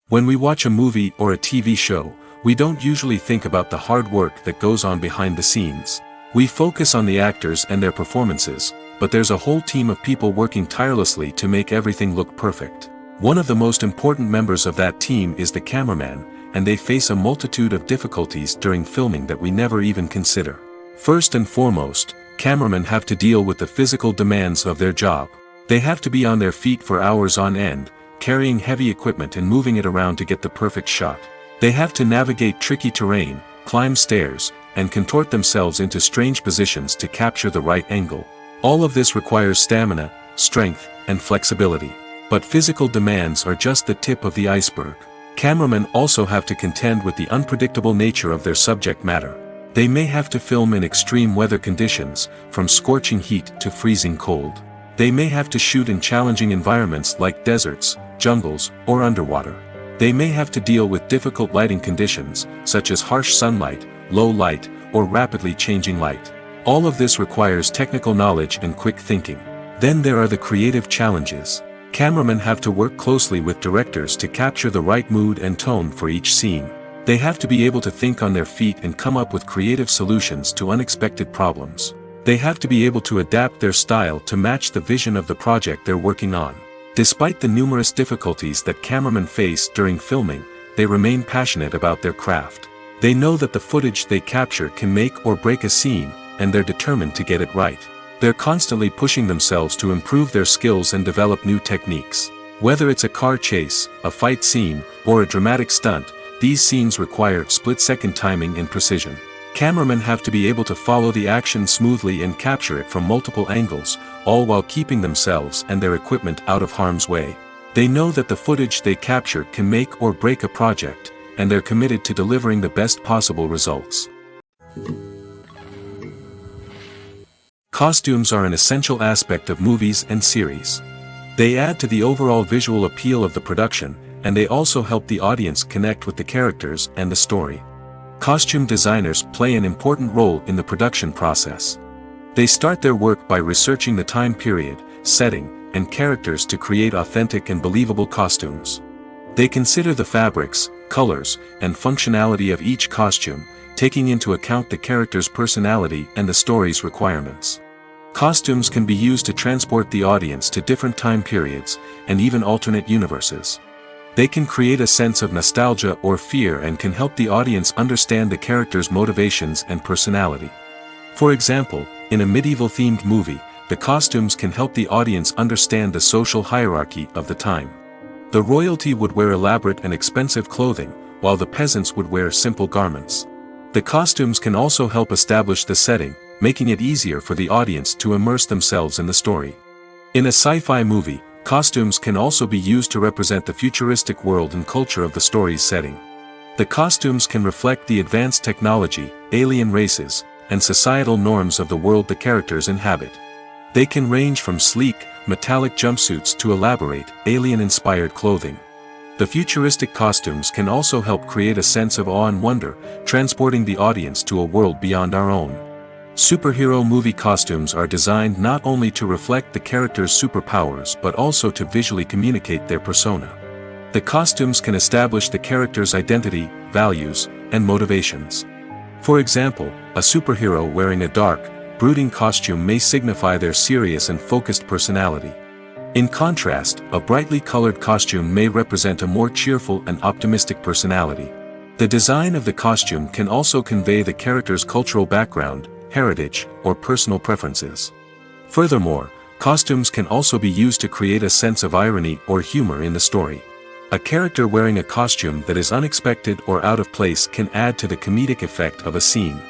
Speaker 1: When we watch a movie or a TV show, we don't usually think about the hard work that goes on behind the scenes. We focus on the actors and their performances, but there's a whole team of people working tirelessly to make everything look perfect. One of the most important members of that team is the cameraman, and they face a multitude of difficulties during filming that we never even consider. First and foremost, cameramen have to deal with the physical demands of their job. They have to be on their feet for hours on end, carrying heavy equipment and moving it around to get the perfect shot. They have to navigate tricky terrain, climb stairs, and contort themselves into strange positions to capture the right angle. All of this requires stamina, strength, and flexibility. But physical demands are just the tip of the iceberg. Cameramen also have to contend with the unpredictable nature of their subject matter. They may have to film in extreme weather conditions, from scorching heat to freezing cold. They may have to shoot in challenging environments like deserts, jungles, or underwater. They may have to deal with difficult lighting conditions, such as harsh sunlight, low light, or rapidly changing light. All of this requires technical knowledge and quick thinking. Then there are the creative challenges. Cameramen have to work closely with directors to capture the right mood and tone for each scene. They have to be able to think on their feet and come up with creative solutions to unexpected problems. They have to be able to adapt their style to match the vision of the project they're working on. Despite the numerous difficulties that cameramen face during filming, they remain passionate about their craft. They know that the footage they capture can make or break a scene, and they're determined to get it right. They're constantly pushing themselves to improve their skills and develop new techniques. Whether it's a car chase, a fight scene, or a dramatic stunt, these scenes require split-second timing and precision. Cameramen have to be able to follow the action smoothly and capture it from multiple angles, all while keeping themselves and their equipment out of harm's way. They know that the footage they capture can make or break a project, and they're committed to delivering the best possible results. Costumes are an essential aspect of movies and series. They add to the overall visual appeal of the production, and they also help the audience connect with the characters and the story. Costume designers play an important role in the production process. They start their work by researching the time period, setting, and characters to create authentic and believable costumes. They consider the fabrics, colors, and functionality of each costume, taking into account the character's personality and the story's requirements. Costumes can be used to transport the audience to different time periods, and even alternate universes. They can create a sense of nostalgia or fear and can help the audience understand the character's motivations and personality. For example, in a medieval-themed movie, the costumes can help the audience understand the social hierarchy of the time. The royalty would wear elaborate and expensive clothing, while the peasants would wear simple garments. The costumes can also help establish the setting, making it easier for the audience to immerse themselves in the story. In a sci-fi movie, costumes can also be used to represent the futuristic world and culture of the story's setting. The costumes can reflect the advanced technology, alien races, and societal norms of the world the characters inhabit. They can range from sleek, metallic jumpsuits to elaborate, alien-inspired clothing. The futuristic costumes can also help create a sense of awe and wonder, transporting the audience to a world beyond our own. Superhero movie costumes are designed not only to reflect the character's superpowers but also to visually communicate their persona. The costumes can establish the character's identity, values, and motivations. For example, a superhero wearing a dark, brooding costume may signify their serious and focused personality. In contrast, a brightly colored costume may represent a more cheerful and optimistic personality. The design of the costume can also convey the character's cultural background, heritage, or personal preferences. Furthermore, costumes can also be used to create a sense of irony or humor in the story. A character wearing a costume that is unexpected or out of place can add to the comedic effect of a scene.